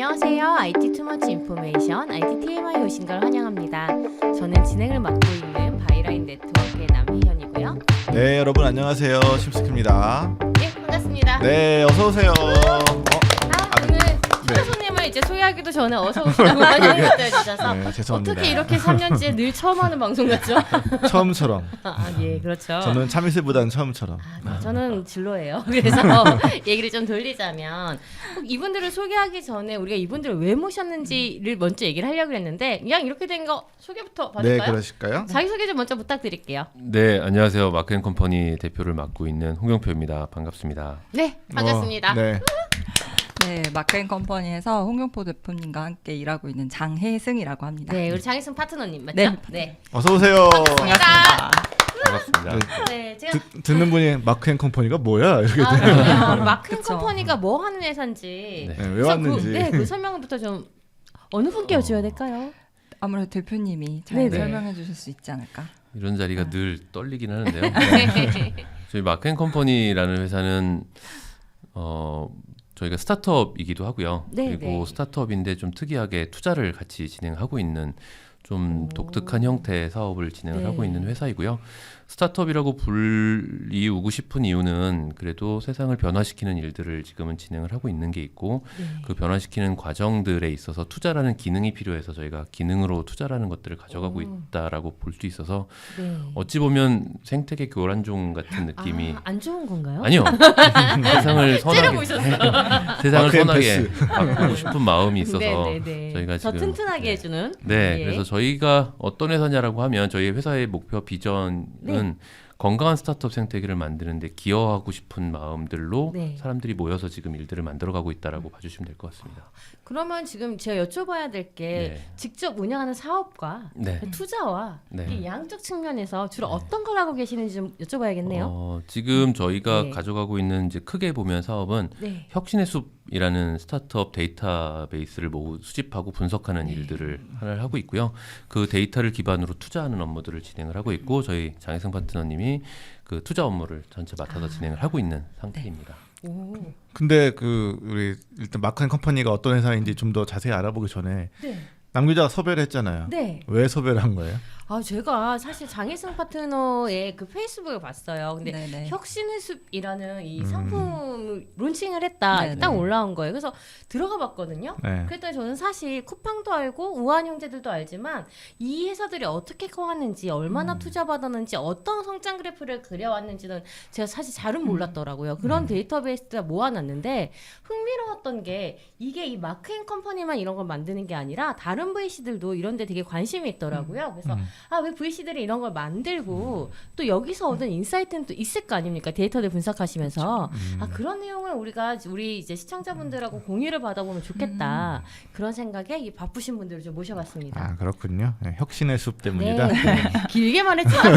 안녕하세요. IT 투머치 인포메이션 IT TMI 오신 걸 환영합니다. 저는 진행을 맡고 있는 바이라인 네트워크의 남희현이고요. 네, 여러분 안녕하세요. 심스크입니다. 네, 반갑습니다. 네, 어서 오세요. 오늘 초대 손님을 이제 소개하기도 전에 어서 오시라고 환영해 주셔서 네, 죄송합니다. 어떻게 이렇게 3년째 늘 처음 하는 방송 같죠? 처음처럼. 예, 그렇죠. 저는 참이슬보다는 처음처럼. 네, 저는 진로예요. 그래서 얘기를 좀 돌리자면 꼭 이분들을 소개하기 전에 우리가 이분들을 왜 모셨는지를 먼저 얘기를 하려고 했는데 그냥 이렇게 된 거 소개부터 네, 받을까요? 그러실까요? 자기소개 좀 먼저 부탁드릴게요. 네, 안녕하세요. 마크앤컴퍼니 대표를 맡고 있는 홍영표입니다. 반갑습니다. 네, 반갑습니다. 네. 네, 마크앤컴퍼니에서 홍용포 대표님과 함께 일하고 있는 장혜승이라고 합니다. 네, 우리 장희승 파트너님 맞죠? 네. 네. 어서 오세요. 반갑습니다. 반갑습니다. 네, 제가 듣는 분이 마크앤컴퍼니가 뭐야? 이렇게 마크 그쵸. 컴퍼니가 뭐 하는 회사인지 네. 네, 왜 왔는지. 그 설명부터 좀 어느 분께 여쭤야 될까요? 아무래도 대표님이 잘 네네. 설명해 주실 수 있지 않을까? 이런 자리가 늘 떨리긴 하는데요. 네. 저희 마크앤컴퍼니라는 회사는 저희가 스타트업이기도 하고요. 네, 그리고 네. 스타트업인데 좀 특이하게 투자를 같이 진행하고 있는 좀 독특한 형태의 사업을 진행을 네. 하고 있는 회사이고요. 스타트업이라고 불리우고 싶은 이유는 그래도 세상을 변화시키는 일들을 지금은 진행을 하고 있는 게 있고 네. 그 변화시키는 과정들에 있어서 투자라는 기능이 필요해서 저희가 기능으로 투자라는 것들을 가져가고 있다라고 볼 수 있어서 네. 어찌 보면 생태계 교란종 같은 느낌이 안 좋은 건가요? 아니요. 세상을 선하게 세상을 마크 앤 선하게 패스. 바꾸고 싶은 마음이 있어서 네. 저희가 더 지금 튼튼하게 해주는. 네, 예. 그래서 저희가 어떤 회사냐라고 하면 저희 회사의 목표 비전은 네. 건강한 스타트업 생태계를 만드는데 기여하고 싶은 마음들로 네. 사람들이 모여서 지금 일들을 만들어가고 있다라고 봐주시면 될 것 같습니다. 그러면 지금 제가 여쭤봐야 될 게 네. 직접 운영하는 사업과 네. 투자와 네. 이 양적 측면에서 주로 어떤 걸 하고 계시는지 좀 여쭤봐야겠네요. 지금 저희가 네. 가져가고 있는 이제 크게 보면 사업은 네. 혁신의 숲이라는 스타트업 데이터베이스를 수집하고 분석하는 네. 일들을 하나를 하고 있고요. 그 데이터를 기반으로 투자하는 업무들을 진행을 하고 있고 저희 장혜승 파트너님이 그 투자 업무를 전체 맡아서 진행을 하고 있는 상태입니다. 오. 근데 우리 일단 마크앤컴퍼니가 어떤 회사인지 좀 더 자세히 알아보기 전에 네. 남 기자가 섭외를 했잖아요. 네. 왜 섭외를 한 거예요? 제가 사실 장혜승 파트너의 그 페이스북을 봤어요. 근데 네네. 혁신의 숲이라는 이 상품을 론칭을 했다. 네네. 딱 올라온 거예요. 그래서 들어가 봤거든요. 네. 그랬더니 저는 사실 쿠팡도 알고 우한 형제들도 알지만 이 회사들이 어떻게 커왔는지 얼마나 투자받았는지 어떤 성장 그래프를 그려왔는지는 제가 사실 잘은 몰랐더라고요. 그런 데이터베이스가 모아놨는데 흥미로웠던 게 이게 이 마크앤컴퍼니만 이런 걸 만드는 게 아니라 다른 VC들도 이런 데 되게 관심이 있더라고요. 그래서 왜 VC들이 이런 걸 만들고 또 여기서 얻은 인사이트는 또 있을 거 아닙니까? 데이터를 분석하시면서 그런 내용을 우리 이제 시청자분들하고 공유를 받아보면 좋겠다. 그런 생각에 이 바쁘신 분들을 좀 모셔봤습니다. 아, 그렇군요. 네, 혁신의 숲 때문이다. 네. 길게 말했지만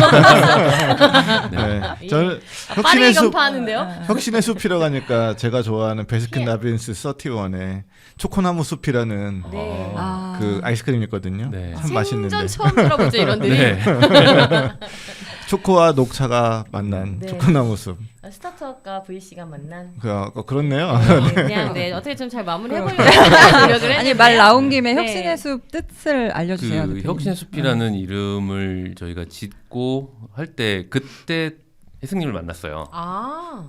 네. 저는 빠르게 혁신의 숲 간파하는데요. 혁신의 숲이라고 하니까 제가 좋아하는 베스킨 예. 라빈스 31의 초코나무 숲이라는 네. 그 아이스크림이 있거든요. 네. 참 맛있는데 생전 처음 들어보죠 이런들이. 네. 초코와 녹차가 만난 네. 초코나무 숲. 스타트업과 VC가 만난. 그렇네요. 그냥 어떻게 좀 잘 마무리해보려고 노력을 했는데. 아니 말 나온 김에 네. 혁신의 숲 뜻을 알려주세요. 그 대표님. 혁신의 숲이라는 이름을 저희가 짓고 할 때 그때 혜승님을 만났어요.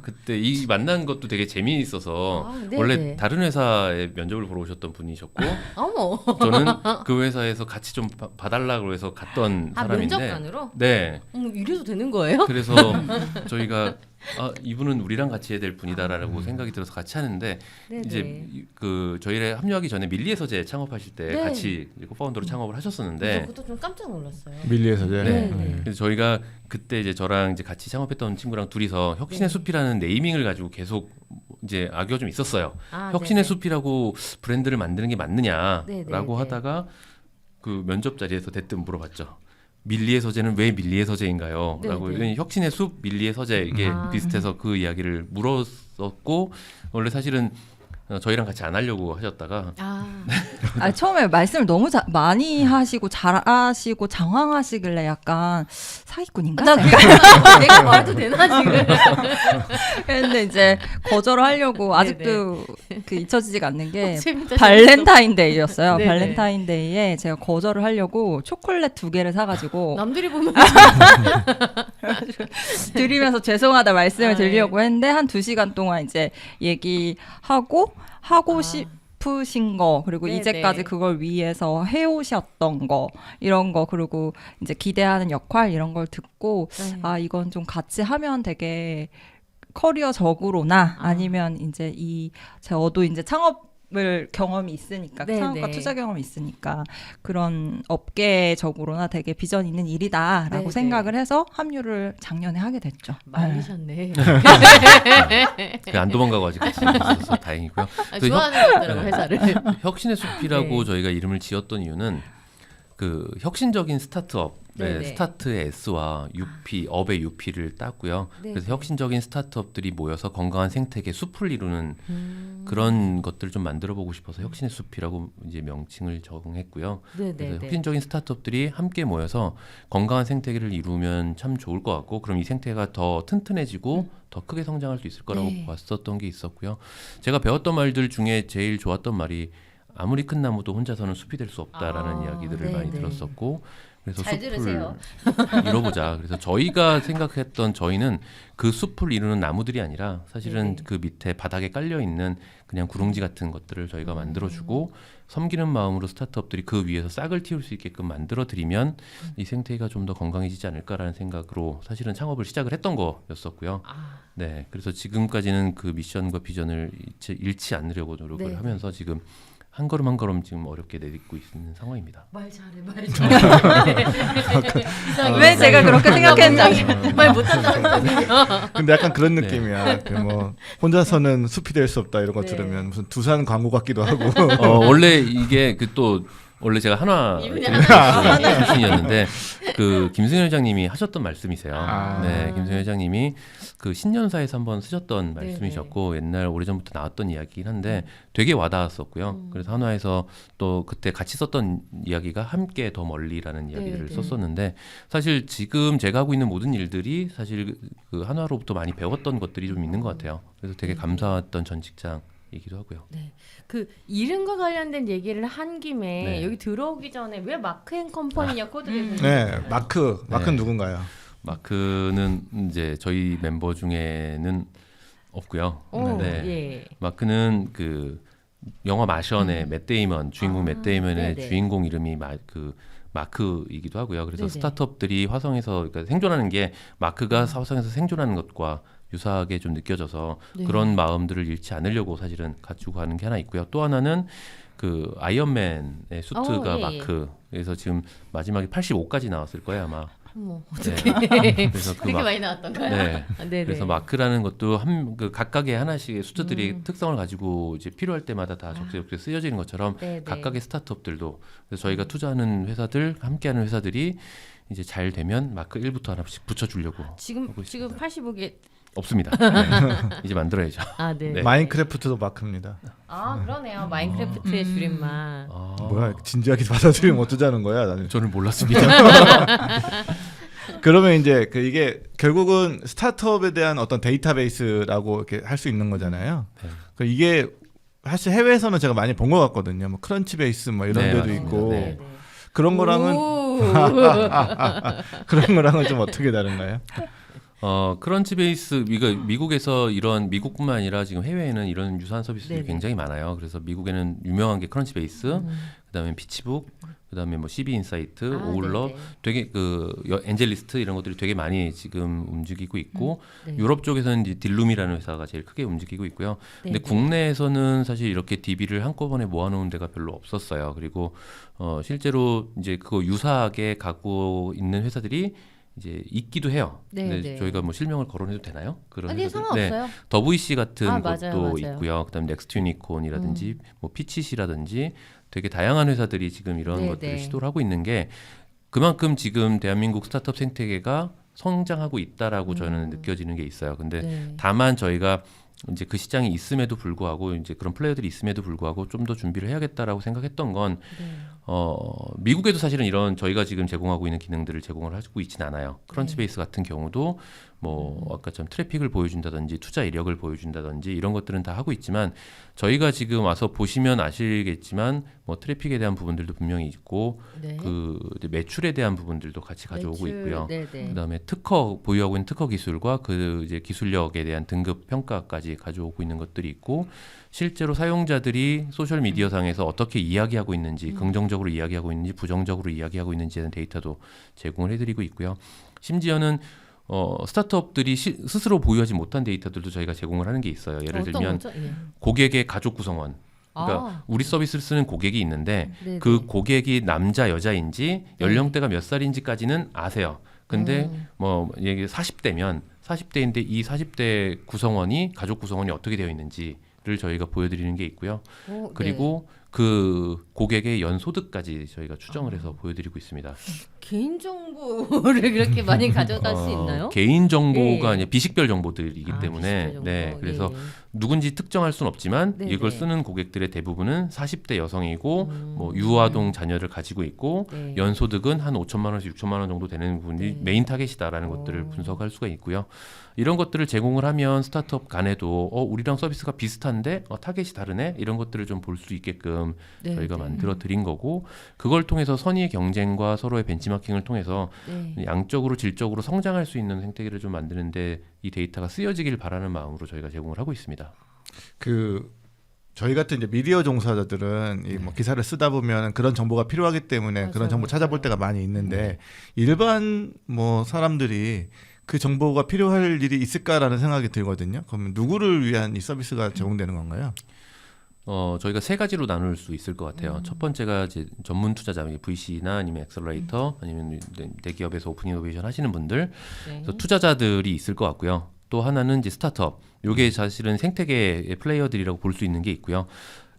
그때 이 만난 것도 되게 재미있어서 네네. 원래 다른 회사에 면접을 보러 오셨던 분이셨고 어머. 저는 그 회사에서 같이 좀 봐달라고 해서 갔던 사람인데 면접관으로? 네. 이래도 되는 거예요? 그래서 저희가 이분은 우리랑 같이 해야 될 분이다라고 생각이 들어서 같이 하는데 네네. 이제 그 저희에 합류하기 전에 밀리의 서재 창업하실 때 네. 같이 코파운더로 창업을 하셨었는데 그것도 좀 깜짝 놀랐어요. 밀리의 서재. 네. 그래서 저희가 그때 이제 저랑 이제 같이 창업했던 친구랑 둘이서 혁신의 숲이라는 네이밍을 가지고 계속 이제 악유가 좀 있었어요. 혁신의 네네. 숲이라고 브랜드를 만드는 게 맞느냐라고 네네. 하다가 그 면접 자리에서 대뜸 물어봤죠. 밀리의 서재는 왜 밀리의 서재인가요? 네네. 라고 혁신의 숲, 밀리의 서재 이게 비슷해서 그 이야기를 물었었고 원래 사실은 저희랑 같이 안 하려고 하셨다가 처음에 말씀을 너무 많이 하시고 잘하시고 장황하시길래 약간 사기꾼인가? 나 내가 말해도 되나 지금? 근데 이제 거절을 하려고 네네. 아직도 그 잊혀지지가 않는 게 재밌다, 발렌타인데이였어요. 네네. 발렌타인데이에 제가 거절을 하려고 초콜릿 2개를 사가지고 남들이 보면 드리면서 죄송하다 말씀을 아, 드리려고 했는데 한 2시간 동안 이제 얘기하고 하고 싶으신 거 그리고 네네. 이제까지 그걸 위해서 해오셨던 거 이런 거 그리고 이제 기대하는 역할 이런 걸 듣고 네. 아 이건 좀 같이 하면 되게 커리어적으로나 아니면 이제 저도 이제 창업을 경험이 있으니까 네네. 창업과 투자 경험이 있으니까 그런 업계적으로나 되게 비전 있는 일이다라고 네네. 생각을 해서 합류를 작년에 하게 됐죠. 말리셨네. 안 도망가고 아직 같이 있어서 다행이고요. 아, 그 좋아하는 것 같더라고 회사를. 혁신의 숲이라고 네. 저희가 이름을 지었던 이유는 그 혁신적인 스타트업, 네네. 스타트의 S와 UP, 업의 UP를 땄고요. 네네. 그래서 혁신적인 스타트업들이 모여서 건강한 생태계 숲을 이루는 그런 것들을 좀 만들어보고 싶어서 혁신의 숲이라고 이제 명칭을 적응했고요. 그래서 네네네. 혁신적인 스타트업들이 함께 모여서 건강한 생태계를 이루면 참 좋을 것 같고, 그럼 이 생태계가 더 튼튼해지고 더 크게 성장할 수 있을 거라고 네. 봤었던 게 있었고요. 제가 배웠던 말들 중에 제일 좋았던 말이 아무리 큰 나무도 혼자서는 숲이 될 수 없다라는 아, 이야기들을 많이 네네. 들었었고, 그래서 잘 숲을 들으세요. 이뤄보자. 그래서 저희가 생각했던 저희는 그 숲을 이루는 나무들이 아니라 사실은 네네. 그 밑에 바닥에 깔려 있는 그냥 구릉지 같은 것들을 저희가 만들어주고 섬기는 마음으로 스타트업들이 그 위에서 싹을 틔울 수 있게끔 만들어드리면 이 생태계가 좀 더 건강해지지 않을까라는 생각으로 사실은 창업을 시작을 했던 거였었고요. 아, 네, 그래서 지금까지는 그 미션과 비전을 잃지 않으려고 노력을 네. 하면서 지금 한 걸음 한 걸음 지금 어렵게 내딛고 있는 상황입니다. 말 잘해, 말 잘해. 이상해, 왜 제가 이상해. 그렇게 생각했는지 말 못한다는 거거든요. 근데 약간 그런 네. 느낌이야. 그 뭐 혼자서는 숲이 될 수 없다 이런 거 네. 들으면 무슨 두산 광고 같기도 하고. 원래 이게 그 또 원래 제가 한화 이분이 출신이었는데 그 김승현 회장님이 하셨던 말씀이세요. 아. 네, 김승현 회장님이 그 신년사에서 한번 쓰셨던 네네. 말씀이셨고 옛날 오래전부터 나왔던 이야기긴 한데 되게 와닿았었고요. 그래서 한화에서 또 그때 같이 썼던 이야기가 함께 더 멀리라는 이야기를 네네. 썼었는데 사실 지금 제가 하고 있는 모든 일들이 사실 그 한화로부터 많이 배웠던 것들이 좀 있는 것 같아요. 그래서 되게 감사했던 전 직장이기도 하고요. 그 이름과 관련된 얘기를 한 김에 네. 여기 들어오기 전에 왜 마크 앤 컴퍼니냐 코드를 네, 마크는 네. 누군가요? 마크는 이제 저희 mem버 중에는 없고요. 오, 네. 예. 마크는 그 영화 마션의 맷 데이먼 주인공 맷 데이먼의 네네. 주인공 이름이 그 마크이기도 하고요. 그래서 네네. 스타트업들이 화성에서 그러니까 생존하는 게 마크가 화성에서 생존하는 것과 유사하게 좀 느껴져서 네. 그런 마음들을 잃지 않으려고 사실은 가지고 가는 게 하나 있고요. 또 하나는 그 아이언맨의 수트가 예, 예. 마크. 그래서 지금 마지막에 85까지 나왔을 거예요 아마. 어머, 네. 그래서 그 그렇게 마- 많이 나왔던가요? 네. 아, 네네. 그래서 마크라는 것도 그 각각의 하나씩의 수트들이 특성을 가지고 이제 필요할 때마다 다 적재적소에 쓰여지는 것처럼 네네. 각각의 스타트업들도 그래서 저희가 투자하는 회사들 함께하는 회사들이 이제 잘 되면 마크 1부터 하나씩 붙여주려고 지금 하고 지금 있습니다. 85개. 없습니다. 네. 이제 만들어야죠. 아, 네. 네. 마인크래프트도 마크입니다. 아, 그러네요. 마인크래프트의 줄임말. 아, 뭐야 진지하게 받아들이면 어쩌자는 거야 나는. 저는 몰랐습니다. 그러면 이제 그 이게 결국은 스타트업에 대한 어떤 데이터베이스라고 이렇게 할 수 있는 거잖아요. 네. 그 이게 사실 해외에서는 제가 많이 본 것 같거든요. 뭐 크런치베이스 뭐 이런 네, 데도 맞습니다. 있고 네. 그런 거랑은 오. 그런 거랑은 좀 어떻게 다른가요? 크런치베이스 미국에서 이런 미국뿐만 아니라 지금 해외에는 이런 유사한 서비스들이 네네. 굉장히 많아요. 그래서 미국에는 유명한 게 크런치베이스, 그다음에 피치북, 그다음에 뭐 CB 인사이트, 아, 오울러, 네네. 되게 엔젤리스트 이런 것들이 되게 많이 지금 움직이고 있고 네. 유럽 쪽에서는 이제 딜룸이라는 회사가 제일 크게 움직이고 있고요. 근데 네네. 국내에서는 사실 이렇게 DB를 한꺼번에 모아놓은 데가 별로 없었어요. 그리고 실제로 이제 그거 유사하게 갖고 있는 회사들이 이제 있기도 해요. 네, 근데 네. 저희가 뭐 실명을 거론해도 되나요? 그런 아니 회사들? 상관없어요. 더브이씨 같은 아, 것도 맞아요, 맞아요. 있고요. 그다음에 넥스트 유니콘이라든지 뭐 피치시라든지 되게 다양한 회사들이 지금 이런 네, 것들을 네. 시도를 하고 있는 게 그만큼 지금 대한민국 스타트업 생태계가 성장하고 있다라고 저는 느껴지는 게 있어요. 근데 네. 다만 저희가 이제 그 시장이 있음에도 불구하고 이제 그런 플레이어들이 있음에도 불구하고 좀 더 준비를 해야겠다라고 생각했던 건 미국에도 사실은 이런 저희가 지금 제공하고 있는 기능들을 제공을 하고 있지는 않아요. 크런치베이스 같은 경우도 뭐 아까처럼 트래픽을 보여준다든지 투자 이력을 보여준다든지 이런 것들은 다 하고 있지만 저희가 지금 와서 보시면 아시겠지만 뭐 트래픽에 대한 부분들도 분명히 있고 네. 그 이제 매출에 대한 부분들도 같이 가져오고 매출, 있고요. 네네. 그다음에 특허 보유하고 있는 특허 기술과 그 이제 기술력에 대한 등급 평가까지 가져오고 있는 것들이 있고 실제로 사용자들이 소셜 미디어 상에서 어떻게 이야기하고 있는지 긍정적으로 이야기하고 있는지 부정적으로 이야기하고 있는지에 대한 데이터도 제공을 해드리고 있고요. 심지어는 스타트업들이 스스로 보유하지 못한 데이터들도 저희가 제공을 하는 게 있어요. 예를 어떤 들면 거죠? 예. 고객의 가족 구성원. 그러니까 아. 우리 서비스를 쓰는 고객이 있는데 네네. 그 고객이 남자 여자인지 연령대가 몇 살인지까지는 아세요. 근데 뭐 이게 40대면 40대인데 이 40대 구성원이 가족 구성원이 어떻게 되어 있는지를 저희가 보여드리는 게 있고요. 그리고 그 고객의 연소득까지 저희가 추정을 해서 보여드리고 있습니다. 개인 정보를 그렇게 많이 가져갈 수 있나요? 개인 정보가 예. 이제 비식별 정보들이기 때문에 비식별 정보. 네, 그래서 예. 누군지 특정할 수는 없지만 네네. 이걸 쓰는 고객들의 대부분은 40대 여성이고 뭐 유아동 자녀를 가지고 있고 네. 연소득은 한 5천만 원에서 6천만 원 정도 되는 분이 네. 메인 타겟이다라는 것들을 분석할 수가 있고요. 이런 것들을 제공을 하면 스타트업 간에도 우리랑 서비스가 비슷한데 타겟이 다르네 이런 것들을 좀 볼 수 있게끔 네, 저희가 네. 만들어 드린 거고 그걸 통해서 선의의 경쟁과 서로의 벤치마킹을 통해서 네. 양적으로 질적으로 성장할 수 있는 생태계를 좀 만드는데 이 데이터가 쓰여지길 바라는 마음으로 저희가 제공을 하고 있습니다. 그 저희 같은 이제 미디어 종사자들은 이 뭐 기사를 쓰다 보면 그런 정보가 필요하기 때문에 맞아요, 그런 정보 찾아볼 맞아요. 때가 많이 있는데 일반 뭐 사람들이 그 정보가 필요할 일이 있을까라는 생각이 들거든요. 그러면 누구를 위한 이 서비스가 제공되는 건가요? 저희가 세 가지로 나눌 수 있을 것 같아요. 첫 번째가 이제 전문 투자자, VC나 아니면 엑셀러레이터, 아니면 대기업에서 오픈 이노베이션 하시는 분들, 네. 그래서 투자자들이 있을 것 같고요. 또 하나는 이제 스타트업. 요게 사실은 생태계의 플레이어들이라고 볼 수 있는 게 있고요.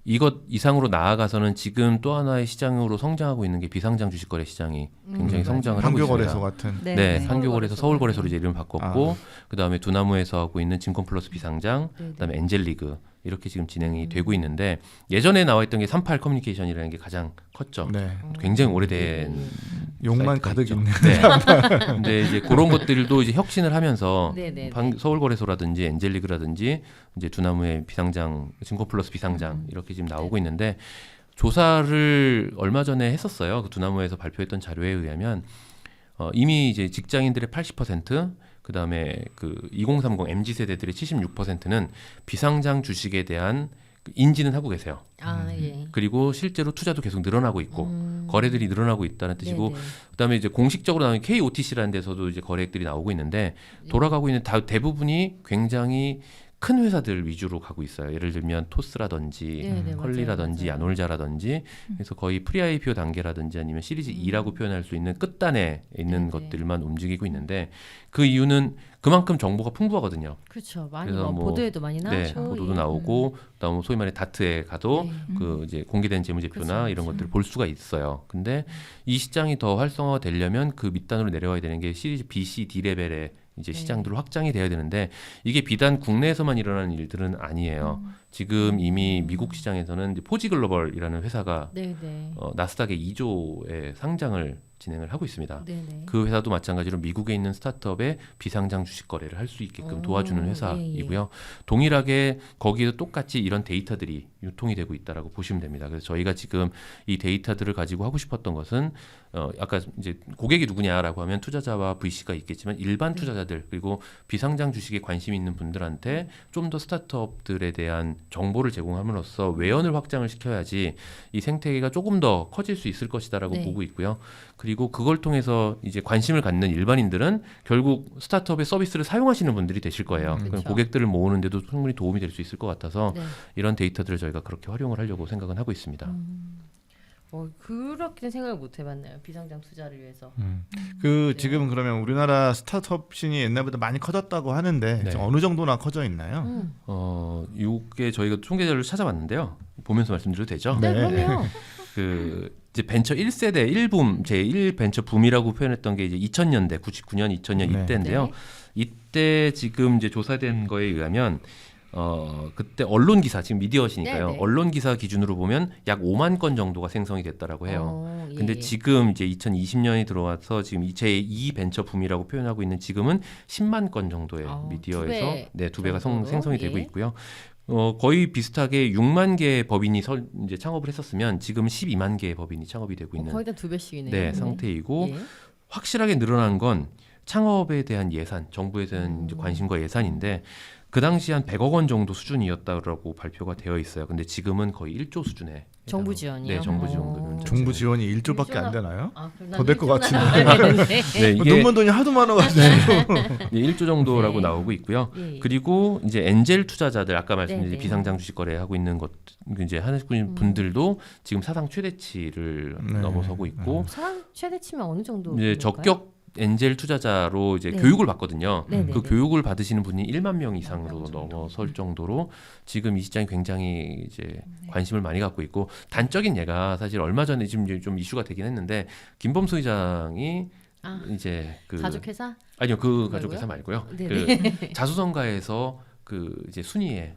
이것 이상으로 나아가서는 지금 또 하나의 시장으로 성장하고 있는 게 비상장 주식거래 시장이 굉장히 성장을 하고 있습니다. 판교거래소 같은. 네, 한교거래소 서울거래소로 이제 이름 바꿨고 아. 그다음에 두나무에서 하고 있는 증권플러스 비상장, 네, 네. 그다음에 엔젤리그 이렇게 지금 진행이 되고 있는데 예전에 나와 있던 게 38 커뮤니케이션이라는 게 가장 컸죠. 네. 굉장히 오래된 욕만 사이트가 가득 있죠. 있는. 네. 근데 이제 그런 것들도 이제 혁신을 하면서 네, 네, 서울거래소라든지 엔젤리그라든지 이제 두나무의 비상장, 증권플러스 비상장 이렇게 지금 나오고 있는데 조사를 얼마 전에 했었어요. 그 두나무에서 발표했던 자료에 의하면 이미 이제 직장인들의 80% 그다음에 그 2030 MZ 세대들의 76%는 비상장 주식에 대한 인지는 하고 계세요. 아, 예. 그리고 실제로 투자도 계속 늘어나고 있고 거래들이 늘어나고 있다는 뜻이고 네네. 그다음에 이제 공식적으로 나오는 KOTC라는 데서도 이제 거래액들이 나오고 있는데 돌아가고 있는 대부분이 굉장히 큰 회사들 위주로 가고 있어요. 예를 들면 토스라든지 네네, 컬리라든지 맞아요. 야놀자라든지 그래서 거의 프리-IPO 단계라든지 아니면 시리즈 2라고 표현할 수 있는 끝단에 있는 네네. 것들만 움직이고 있는데 그 이유는 그만큼 정보가 풍부하거든요. 그렇죠. 많이 그래서 뭐 보도에도 많이 네, 나죠. 보도도 예. 나오고 그다음 소위 말해 다트에 가도 네. 그 이제 공개된 재무제표나 그쵸, 이런 것들을 볼 수가 있어요. 근데 이 시장이 더 활성화되려면 그 밑단으로 내려와야 되는 게 시리즈 B, C, D 레벨의 이제 네. 시장들로 확장이 돼야 되는데 이게 비단 국내에서만 일어나는 일들은 아니에요. 지금 이미 미국 시장에서는 이제 포지 글로벌이라는 회사가 네네. 나스닥에 2조의 상장을 진행을 하고 있습니다. 네네. 그 회사도 마찬가지로 미국에 있는 스타트업의 비상장 주식 거래를 할 수 있게끔 도와주는 회사이고요. 동일하게 거기에도 똑같이 이런 데이터들이 유통이 되고 있다라고 보시면 됩니다. 그래서 저희가 지금 이 데이터들을 가지고 하고 싶었던 것은 아까 이제 고객이 누구냐라고 하면 투자자와 VC가 있겠지만 일반 투자자들 그리고 비상장 주식에 관심이 있는 분들한테 좀 더 스타트업들에 대한 정보를 제공함으로써 외연을 확장을 시켜야지 이 생태계가 조금 더 커질 수 있을 것이다라고 네. 보고 있고요. 그리고 그걸 통해서 이제 관심을 갖는 일반인들은 결국 스타트업의 서비스를 사용하시는 분들이 되실 거예요. 그럼 그렇죠. 고객들을 모으는데도 충분히 도움이 될 수 있을 것 같아서 네. 이런 데이터들을 저희가 그렇게 활용을 하려고 생각은 하고 있습니다. 그렇게는 생각을 못 해봤네요. 비상장 투자를 위해서. 그 네. 지금 그러면 우리나라 스타트업 씬이 옛날보다 많이 커졌다고 하는데 네. 지금 어느 정도나 커져 있나요? 이게 저희가 통계자료를 찾아봤는데요. 보면서 말씀드려도 되죠? 네, 네. 그럼요. 그 이제 벤처 1세대 1붐 제1 벤처 붐이라고 표현했던 게 이제 2000년대 99년 2000년 네. 이때인데요. 네. 이때 지금 이제 조사된 거에 의하면 그때 언론 기사 지금 미디어시니까요. 네네. 언론 기사 기준으로 보면 약 5만 건 정도가 생성이 됐다라고 해요. 예, 근데 예. 지금 이제 2020년이 들어와서 지금 제2 벤처 붐이라고 표현하고 있는 지금은 10만 건 정도의 미디어에서 두 배가 정도로? 생성이 되고 예. 있고요. 거의 비슷하게 6만 개의 법인이 이제 창업을 했었으면 지금 12만 개의 법인이 창업이 되고 있는 거의 다 2배씩이네요. 네, 상태이고 예. 확실하게 늘어난 건 창업에 대한 예산, 정부에 대한 이제 관심과 예산인데 그 당시 한 100억 원 정도 수준이었다고 발표가 되어 있어요. 근데 지금은 거의 1조 수준에 정부 해당하고- 지원이요? 네, 정부 지원금. 어. 정부 지원이 1조밖에 안 일조나- 되나요? 그럼 더 될 것 나는 같은데. 일조나 나와야 되는데. 네, 이게 눈먼 돈이 하도 많아가지고. 1조 정도라고 네. 나오고 있고요. 예. 그리고 이제 엔젤 투자자들 아까 말씀드린 네네. 비상장 주식 거래하고 있는 것 이제 하는 분들도 지금 사상 최대치를 네. 넘어서고 있고 사람 최대치면 어느 정도? 이제 적격 엔젤 투자자로 이제 네. 교육을 받거든요. 네네네. 그 교육을 받으시는 분이 1만 명 이상으로 1만 명 정도. 넘어설 정도로 지금 이 시장이 굉장히 이제 관심을 많이 갖고 있고 단적인 예가 사실 얼마 전에 지금 이제 좀 이슈가 되긴 했는데 김범수 의장이 이제 그 가족회사? 아니요 그 말고요? 가족회사 말고요. 네네. 그 자수성가에서 그 이제 순위에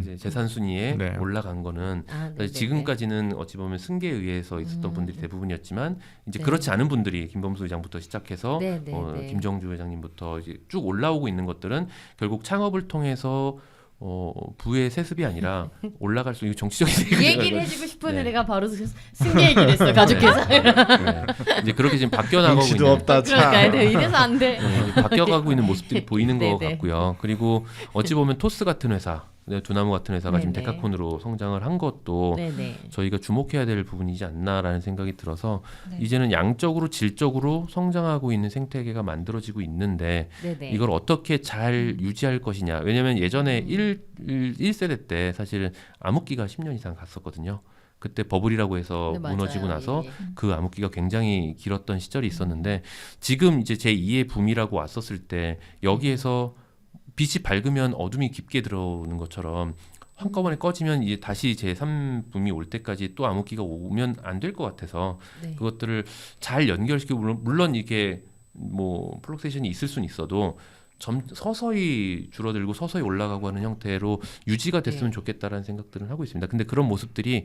이제 재산 순위에 네. 올라간 거는 사실 지금까지는 어찌 보면 승계에 의해서 있었던 분들이 대부분이었지만 이제 네. 그렇지 않은 분들이 김범수 의장부터 시작해서 네. 김정주 회장님부터 이제 쭉 올라오고 있는 것들은 결국 창업을 통해서 부의 세습이 아니라 올라갈 수 있는 정치적인 이 얘기를 해주고 싶었는데 네. 내가 바로 승계 얘기를 했어. 가족회사. 네. 이제 그렇게 지금 바뀌어나가고 눈치도 있는 없다 참. 그러니까 네, 이래서 안 돼. 이제 바뀌어가고 있는 모습들이 보이는 것 네네. 같고요. 그리고 어찌 보면 토스 같은 회사, 두나무 같은 회사가 지금 네네. 데카콘으로 성장을 한 것도 네네. 저희가 주목해야 될 부분이지 않나라는 생각이 들어서 네. 이제는 양적으로 질적으로 성장하고 있는 생태계가 만들어지고 있는데 네네. 이걸 어떻게 잘 유지할 것이냐. 왜냐하면 예전에 1세대 때 사실 암흑기가 10년 이상 갔었거든요. 그때 버블이라고 해서 네, 맞아요. 무너지고 나서 예, 예. 그 암흑기가 굉장히 길었던 시절이 있었는데 지금 이제 제2의 붐이라고 왔었을 때 여기에서 빛이 밝으면 어둠이 깊게 들어오는 것처럼 한꺼번에 꺼지면 이제 다시 제3붐이 올 때까지 또 암흑기가 오면 안 될 것 같아서 네. 그것들을 잘 연결시키고 물론 이게 뭐 플럭세이션이 있을 수는 있어도 서서히 줄어들고 서서히 올라가고 하는 형태로 유지가 됐으면 네. 좋겠다라는 생각들은 하고 있습니다. 근데 그런 모습들이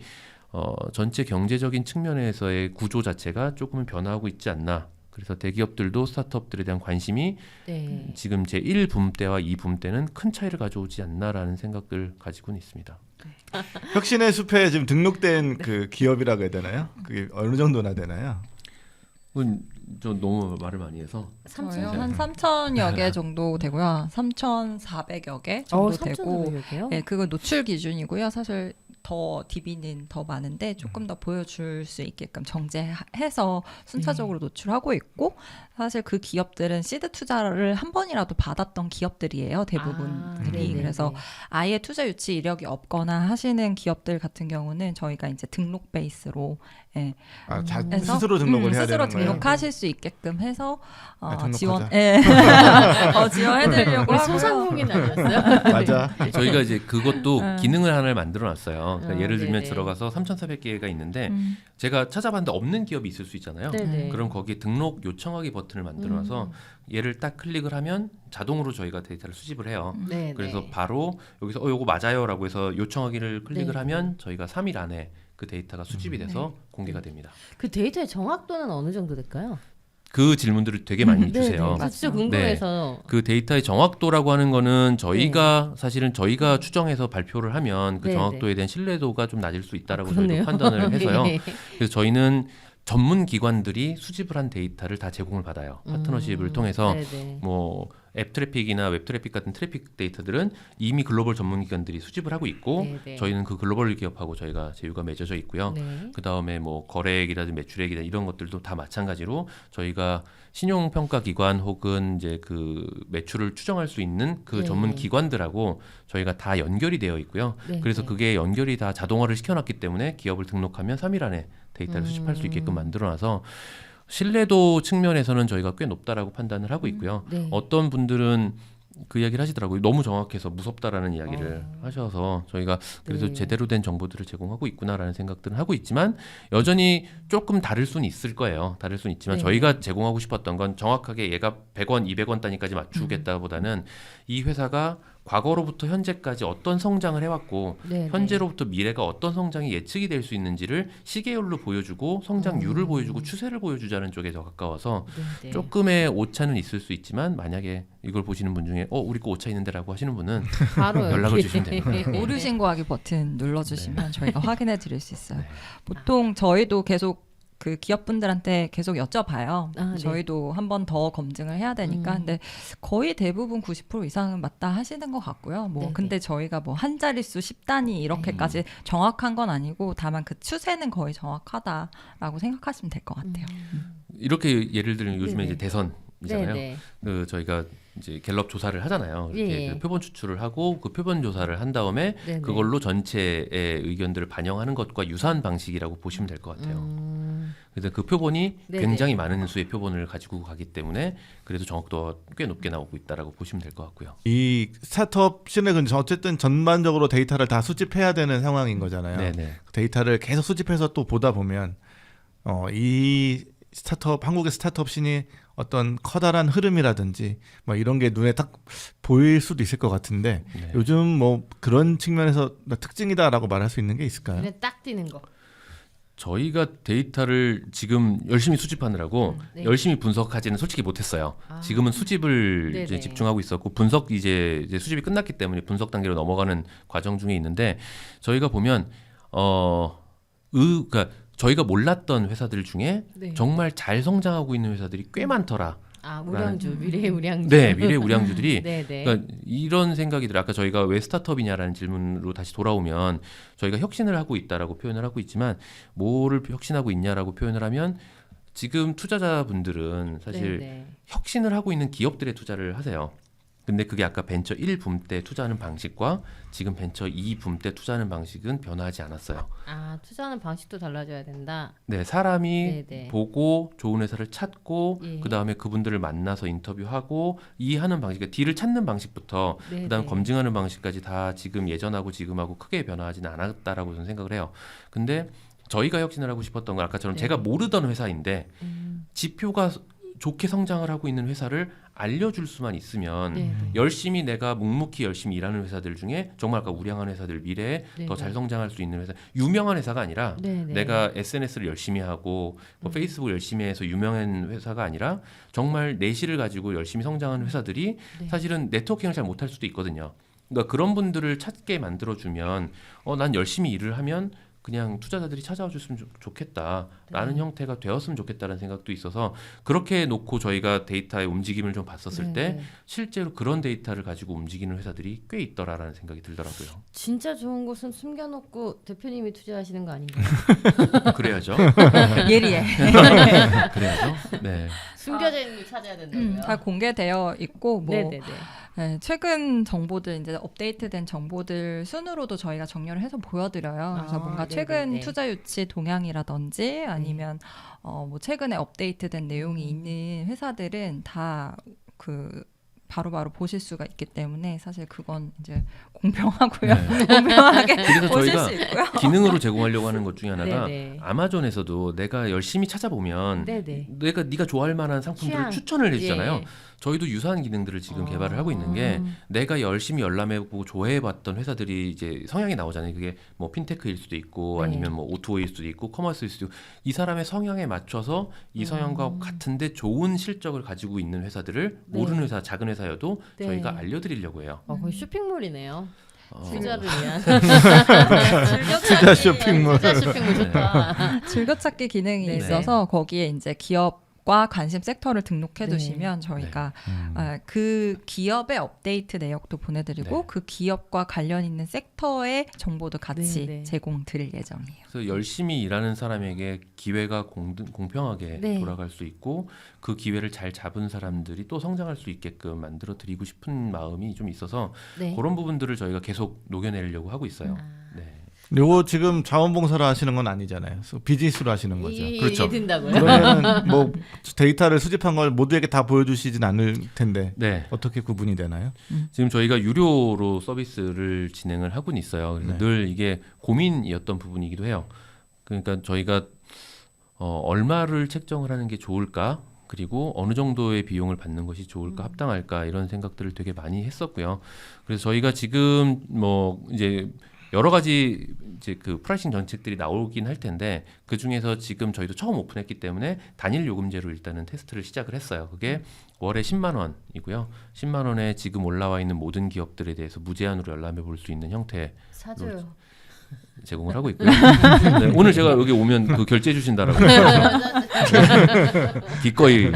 전체 경제적인 측면에서의 구조 자체가 조금은 변화하고 있지 않나. 그래서 대기업들도 스타트업들에 대한 관심이 네. 지금 제1붐 때와 2붐 때는 큰 차이를 가져오지 않나라는 생각을 가지고는 있습니다. 혁신의 숲에 지금 등록된 그 기업이라고 해야 되나요? 그게 어느 정도나 되나요? 그건 저 너무 말을 많이 해서 저요 한 3,000여 개 정도 되고요. 3,400여 개 정도 되고, 예, 그건 노출 기준이고요. 사실 더 DB는 더 많은데 조금 더 보여줄 수 있게끔 정제해서 순차적으로 노출하고 있고, 사실 그 기업들은 시드 투자를 한 번이라도 받았던 기업들이에요. 대부분들이. 그래서 아예 투자 유치 이력이 없거나 하시는 기업들 같은 경우는 저희가 이제 등록 베이스로 해서, 스스로 등록을 해야 스스로 되는 거예요? 등록하실 수 있게끔 해서 등록하자. 지원, 지원해드리려고 하고요. 소상공인 아니었어요? 맞아. 저희가 이제 그것도 기능을 하나를 만들어놨어요. 그러니까 예를 들면 네네. 들어가서 3,400개가 있는데 제가 찾아봤는데 없는 기업이 있을 수 있잖아요. 네네. 그럼 거기에 등록 요청하기 버튼을 만들어놔서 얘를 딱 클릭을 하면 자동으로 저희가 데이터를 수집을 해요. 네. 그래서 바로 여기서 요거 맞아요라고 해서 요청하기를 클릭을 네. 하면 저희가 3일 안에 그 데이터가 수집이 돼서 공개가 됩니다. 그 데이터의 정확도는 어느 정도 될까요? 그 질문들을 되게 많이 네, 주세요. 네. 진짜 궁금해서. 그 데이터의 정확도라고 하는 거는 저희가 사실은 저희가 추정해서 발표를 하면 그 네, 정확도에 대한 신뢰도가 좀 낮을 수 있다라고 그러네요. 저희도 판단을 해서요. 네. 그래서 저희는 전문 기관들이 수집을 한 데이터를 다 제공을 받아요. 파트너십을 통해서 네네. 뭐 앱 트래픽이나 웹 트래픽 같은 트래픽 데이터들은 이미 글로벌 전문 기관들이 수집을 하고 있고 네네. 저희는 그 글로벌 기업하고 저희가 제휴가 맺어져 있고요. 네. 그 다음에 뭐 거래액이라든지 매출액이나 이런 것들도 다 마찬가지로 저희가 신용평가기관 혹은 이제 그 매출을 추정할 수 있는 그 네. 전문 기관들하고 저희가 다 연결이 되어 있고요. 네, 그래서 네. 그게 연결이 다 자동화를 시켜놨기 때문에 기업을 등록하면 3일 안에 데이터를 수집할 수 있게끔 만들어놔서 신뢰도 측면에서는 저희가 꽤 높다라고 판단을 하고 있고요. 네. 어떤 분들은 그 이야기를 하시더라고요. 너무 정확해서 무섭다라는 이야기를 하셔서 저희가 그래도 네. 제대로 된 정보들을 제공하고 있구나라는 생각들은 하고 있지만 여전히 조금 다를 수는 있을 거예요. 다를 수는 있지만 네. 저희가 제공하고 싶었던 건 정확하게 얘가 100원, 200원 단위까지 맞추겠다보다는 이 회사가 과거로부터 현재까지 어떤 성장을 해왔고 네, 현재로부터 미래가 어떤 성장이 예측이 될 수 있는지를 시계열로 보여주고 성장률을 보여주고 추세를 보여주자는 쪽에 더 가까워서 네. 조금의 오차는 있을 수 있지만 만약에 이걸 보시는 분 중에 우리 거 오차 있는데라고 하시는 분은 바로 연락을 여기. 주시면 됩니다. 오류 신고하기 버튼 눌러주시면 저희가 확인해 드릴 수 있어요. 네. 보통 저희도 계속 그 기업분들한테 계속 여쭤봐요. 아, 네. 저희도 한 번 더 검증을 해야 되니까. 근데 거의 대부분 90% 이상은 맞다 하시는 것 같고요. 뭐 네네. 근데 저희가 뭐 한 자릿수 10단위 이렇게까지 정확한 건 아니고 다만 그 추세는 거의 정확하다라고 생각하시면 될 것 같아요. 이렇게 예를 들면 요즘에 네네. 이제 대선이잖아요. 네네. 그 저희가 이제 갤럽 조사를 하잖아요. 이렇게 예. 그 표본 추출을 하고 그 표본 조사를 한 다음에 네네. 그걸로 전체의 의견들을 반영하는 것과 유사한 방식이라고 보시면 될 것 같아요. 그래서 그 표본이 네네. 굉장히 많은 수의 표본을 가지고 가기 때문에 그래도 정확도가 꽤 높게 나오고 있다라고 보시면 될 것 같고요. 이 스타트업 시내는 어쨌든 전반적으로 데이터를 다 수집해야 되는 상황인 거잖아요. 네네. 데이터를 계속 수집해서 또 보다 보면 이 한국의 스타트업 씬이 어떤 커다란 흐름이라든지 뭐 이런 게 눈에 딱 보일 수도 있을 것 같은데 네. 요즘 뭐 그런 측면에서 특징이다라고 말할 수 있는 게 있을까요? 눈에 딱 띄는 거. 저희가 데이터를 지금 열심히 수집하느라고 네. 열심히 분석하지는 솔직히 못했어요. 아. 지금은 수집을 네네. 이제 집중하고 있었고 분석 이제 수집이 끝났기 때문에 분석 단계로 넘어가는 과정 중에 있는데 저희가 보면 그러니까 저희가 몰랐던 회사들 중에 네. 정말 잘 성장하고 있는 회사들이 꽤 많더라. 아, 우량주, 미래의 우량주. 네, 미래 우량주들이 네네. 그러니까 이런 생각이 들어요. 아까 저희가 왜 스타트업이냐라는 질문으로 다시 돌아오면 저희가 혁신을 하고 있다라고 표현을 하고 있지만 뭐를 혁신하고 있냐라고 표현을 하면 지금 투자자분들은 사실 네네. 혁신을 하고 있는 기업들에 투자를 하세요. 근데 그게 아까 벤처 1붐 때 투자하는 방식과 지금 벤처 2붐 때 투자하는 방식은 변하지 않았어요. 아, 투자하는 방식도 달라져야 된다. 네, 사람이 네네. 보고 좋은 회사를 찾고 예. 그 다음에 그분들을 만나서 인터뷰하고 이해하는 방식, 그러니까 딜을 찾는 방식부터 네네. 그다음 검증하는 방식까지 다 지금 예전하고 지금하고 크게 변화하지는 않았다라고 저는 생각을 해요. 근데 저희가 혁신을 하고 싶었던 건 아까처럼 네. 제가 모르던 회사인데 지표가 좋게 성장을 하고 있는 회사를 알려줄 수만 있으면 네네. 열심히 내가 묵묵히 열심히 일하는 회사들 중에 정말 아까 우량한 회사들 미래에 네네. 더 잘 성장할 수 있는 회사, 유명한 회사가 아니라 네네. 내가 SNS를 열심히 하고 뭐 페이스북 열심히 해서 유명한 회사가 아니라 정말 내실을 가지고 열심히 성장하는 회사들이 네. 사실은 네트워킹을 잘 못할 수도 있거든요. 그러니까 그런 분들을 찾게 만들어주면 난 열심히 일을 하면 그냥 투자자들이 찾아와 줬으면 좋겠다라는 네. 형태가 되었으면 좋겠다는 생각도 있어서 그렇게 놓고 저희가 데이터의 움직임을 좀 봤었을 때 네네. 실제로 그런 데이터를 가지고 움직이는 회사들이 꽤 있더라라는 생각이 들더라고요. 진짜 좋은 곳은 숨겨놓고 대표님이 투자하시는 거 아닌가요? 그래야죠. 예리해. 그래야죠. 네. 숨겨져 있는 걸 찾아야 된다고요. 다 공개되어 있고 뭐 네네네. 네, 최근 정보들 이제 업데이트된 정보들 순으로도 저희가 정렬을 해서 보여드려요. 그래서 아, 뭔가 네네네. 최근 투자 유치 동향이라든지 아니면 뭐 최근에 업데이트된 내용이 있는 회사들은 다 그 바로바로 보실 수가 있기 때문에 사실 그건 이제 공평하고요. 네. 공평하게 그래서 보실 저희가 수 있고요. 기능으로 제공하려고 하는 것 중에 하나가 네네. 아마존에서도 내가 열심히 찾아보면 네네. 네가 좋아할 만한 상품들을 취향. 추천을 해주잖아요. 예. 저희도 유사한 기능들을 지금 개발을 하고 있는 게 내가 열심히 열람해보고 좋아해봤던 회사들이 이제 성향이 나오잖아요. 그게 뭐 핀테크일 수도 있고 네. 아니면 뭐 O2O일 수도 있고 커머스일 수도 있고 이 사람의 성향에 맞춰서 이 성향과 같은데 좋은 실적을 가지고 있는 회사들을 네. 모르는 회사, 작은 회사여도 네. 저희가 알려드리려고 해요. 거의 쇼핑몰이네요. 어, 투자를 위한 투자 쇼핑몰. 투자 쇼핑몰 좋다. 즐겨찾기 기능이 네네. 있어서 거기에 이제 기업과 관심 섹터를 등록해 네. 두시면 저희가 그 기업의 업데이트 내역도 보내드리고 네. 그 기업과 관련 있는 섹터의 정보도 같이 네네. 제공 드릴 예정이에요. 그래서 열심히 일하는 사람에게 기회가 공평하게 네. 돌아갈 수 있고 그 기회를 잘 잡은 사람들이 또 성장할 수 있게끔 만들어 드리고 싶은 마음이 좀 있어서 네. 그런 부분들을 저희가 계속 녹여내려고 하고 있어요. 아. 네. 요거 지금 자원봉사로 하시는 건 아니잖아요. 비즈니스로 하시는 거죠. 이 그렇죠. 얘기 된다고요? 그러면 뭐 데이터를 수집한 걸 모두에게 다 보여주시진 않을 텐데 네. 어떻게 구분이 되나요? 지금 저희가 유료로 서비스를 진행을 하고는 있어요. 그래서 네. 늘 이게 고민이었던 부분이기도 해요. 그러니까 저희가 얼마를 책정을 하는 게 좋을까? 그리고 어느 정도의 비용을 받는 것이 좋을까 합당할까 이런 생각들을 되게 많이 했었고요. 그래서 저희가 지금 뭐 이제 여러 가지 이제 그 프라이싱 정책들이 나오긴 할 텐데 그 중에서 지금 저희도 처음 오픈했기 때문에 단일 요금제로 일단은 테스트를 시작을 했어요. 그게 월에 10만 원이고요. 10만 원에 지금 올라와 있는 모든 기업들에 대해서 무제한으로 열람해 볼 수 있는 형태 사줘요. 제공을 하고 있고요. 네, 오늘 제가 여기 오면 그 결제해 주신다라고 기꺼이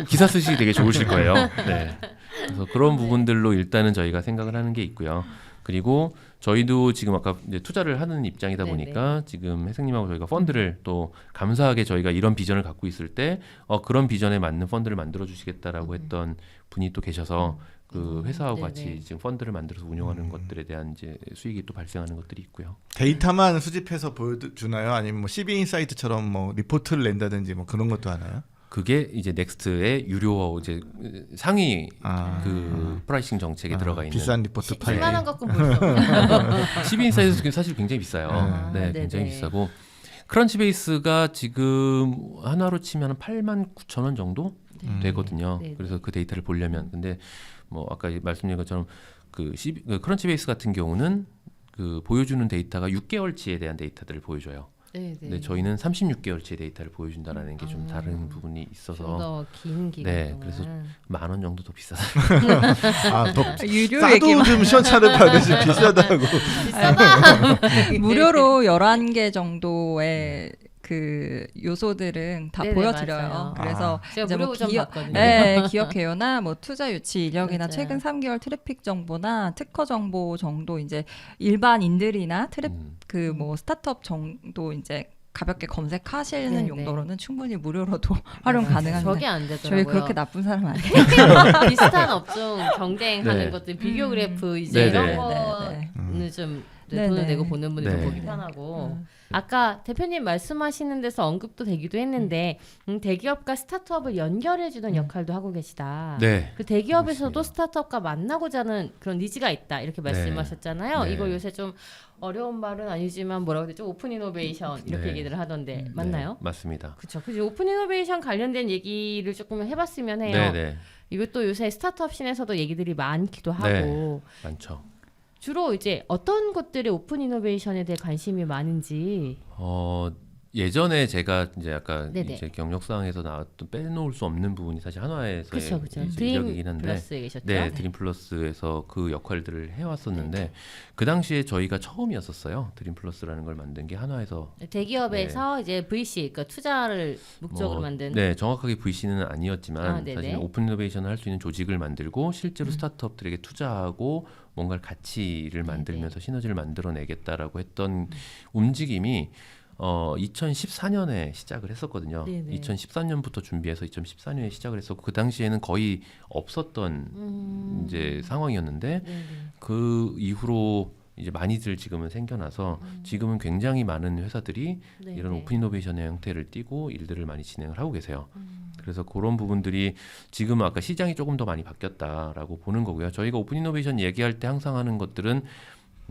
기사 쓰시기 되게 좋으실 거예요. 네. 그래서 그런 부분들로 일단은 저희가 생각을 하는 게 있고요. 그리고 저희도 지금 아까 이제 투자를 하는 입장이다 네네. 보니까 지금 혜승님하고 저희가 펀드를 또 감사하게 저희가 이런 비전을 갖고 있을 때 그런 비전에 맞는 펀드를 만들어 주시겠다라고 했던 분이 또 계셔서 그 회사하고 네네. 같이 지금 펀드를 만들어서 운영하는 것들에 대한 이제 수익이 또 발생하는 것들이 있고요. 데이터만 수집해서 보여주나요? 아니면 뭐 CB인사이트처럼 뭐 리포트를 낸다든지 뭐 그런 것도 하나요? 그게 이제 넥스트의 유료 이제 상위 그 프라이싱 정책에 들어가 있는 비싼 리포트 파일. 10만 원 갖고 볼수 12인사이트도 사실 굉장히 비싸요. 네, 네네. 굉장히 비싸고 크런치베이스가 지금 하나로 치면 89,000원 정도 되거든요. 네네. 그래서 그 데이터를 보려면 근데 뭐 아까 말씀드린 것처럼 그 크런치베이스 같은 경우는 그 보여주는 데이터가 6개월치에 대한 데이터들을 보여줘요. 네, 근데 저희는 36개월치의 데이터를 보여준다라는 게 좀 다른 부분이 있어서 좀더 긴 기간 네, 동안. 그래서 10,000원 정도 더 비싸다. 더 유료 싸도 얘기만 좀 시원찮을 받으시 비싸다고. 비싸다. 무료로 11개 정도의 그 요소들은 다 네네, 보여드려요. 맞아요. 그래서 제가 이제 무료 뭐 버전 봤거든요. 네, 기업 개요나 뭐 투자 유치 이력이나 맞아요. 최근 3개월 트래픽 정보나 특허 정보 정도 이제 일반인들이나 그 뭐 스타트업 정도 이제 가볍게 검색하시는 네네. 용도로는 충분히 무료로도 활용 가능합니다. 저게 안 되더라고요. 저희 그렇게 나쁜 사람 아니에요. 비슷한 업종 경쟁하는 네. 것들 비교 그래프 이제 네네. 이런 거는 좀 네네. 돈을 내고 보는 분이 더 네. 보기 편하고 아까 대표님 말씀하시는 데서 언급도 되기도 했는데 대기업과 스타트업을 연결해주는 역할도 하고 계시다. 네. 그 대기업에서도 그렇습니다. 스타트업과 만나고자 하는 그런 니즈가 있다 이렇게 말씀하셨잖아요. 네. 이거 요새 좀 어려운 말은 아니지만 뭐라고 해야 되죠? 오픈 이노베이션 이렇게 네. 얘기를 하던데 맞나요? 네, 맞습니다. 그렇죠. 그죠. 오픈 이노베이션 관련된 얘기를 조금 해봤으면 해요. 네, 네. 이것도 요새 스타트업 씬에서도 얘기들이 많기도 하고 네. 많죠. 주로 이제 어떤 것들이 오픈 이노베이션에 대해 관심이 많은지. 예전에 제가 이제 아까 네네. 이제 경력사항에서 나왔던 빼놓을 수 없는 부분이 사실 한화에서의 그렇죠, 그렇죠. 이제 드림 이력이긴 한데, 플러스에 계셨죠. 네, 드림 플러스에서 그 역할들을 해왔었는데 그 당시에 저희가 처음이었었어요. 드림 플러스라는 걸 만든 게 한화에서. 대기업에서 이제 VC, 그러니까 투자를 목적으로 만든. 네, 정확하게 VC는 아니었지만 네네. 사실 오픈 이노베이션을 할 수 있는 조직을 만들고 실제로 스타트업들에게 투자하고 뭔가 가치를 만들면서 시너지를 만들어내겠다라고 했던 움직임이 2014년에 시작을 했었거든요. 네네. 2013년부터 준비해서 2014년에 시작을 했었고 그 당시에는 거의 없었던 이제 상황이었는데 네네. 그 이후로 이제 많이들 지금은 생겨나서 지금은 굉장히 많은 회사들이 네네. 이런 오픈 이노베이션의 형태를 띠고 일들을 많이 진행을 하고 계세요. 그래서 그런 부분들이 지금 아까 시장이 조금 더 많이 바뀌었다라고 보는 거고요. 저희가 오픈 이노베이션 얘기할 때 항상 하는 것들은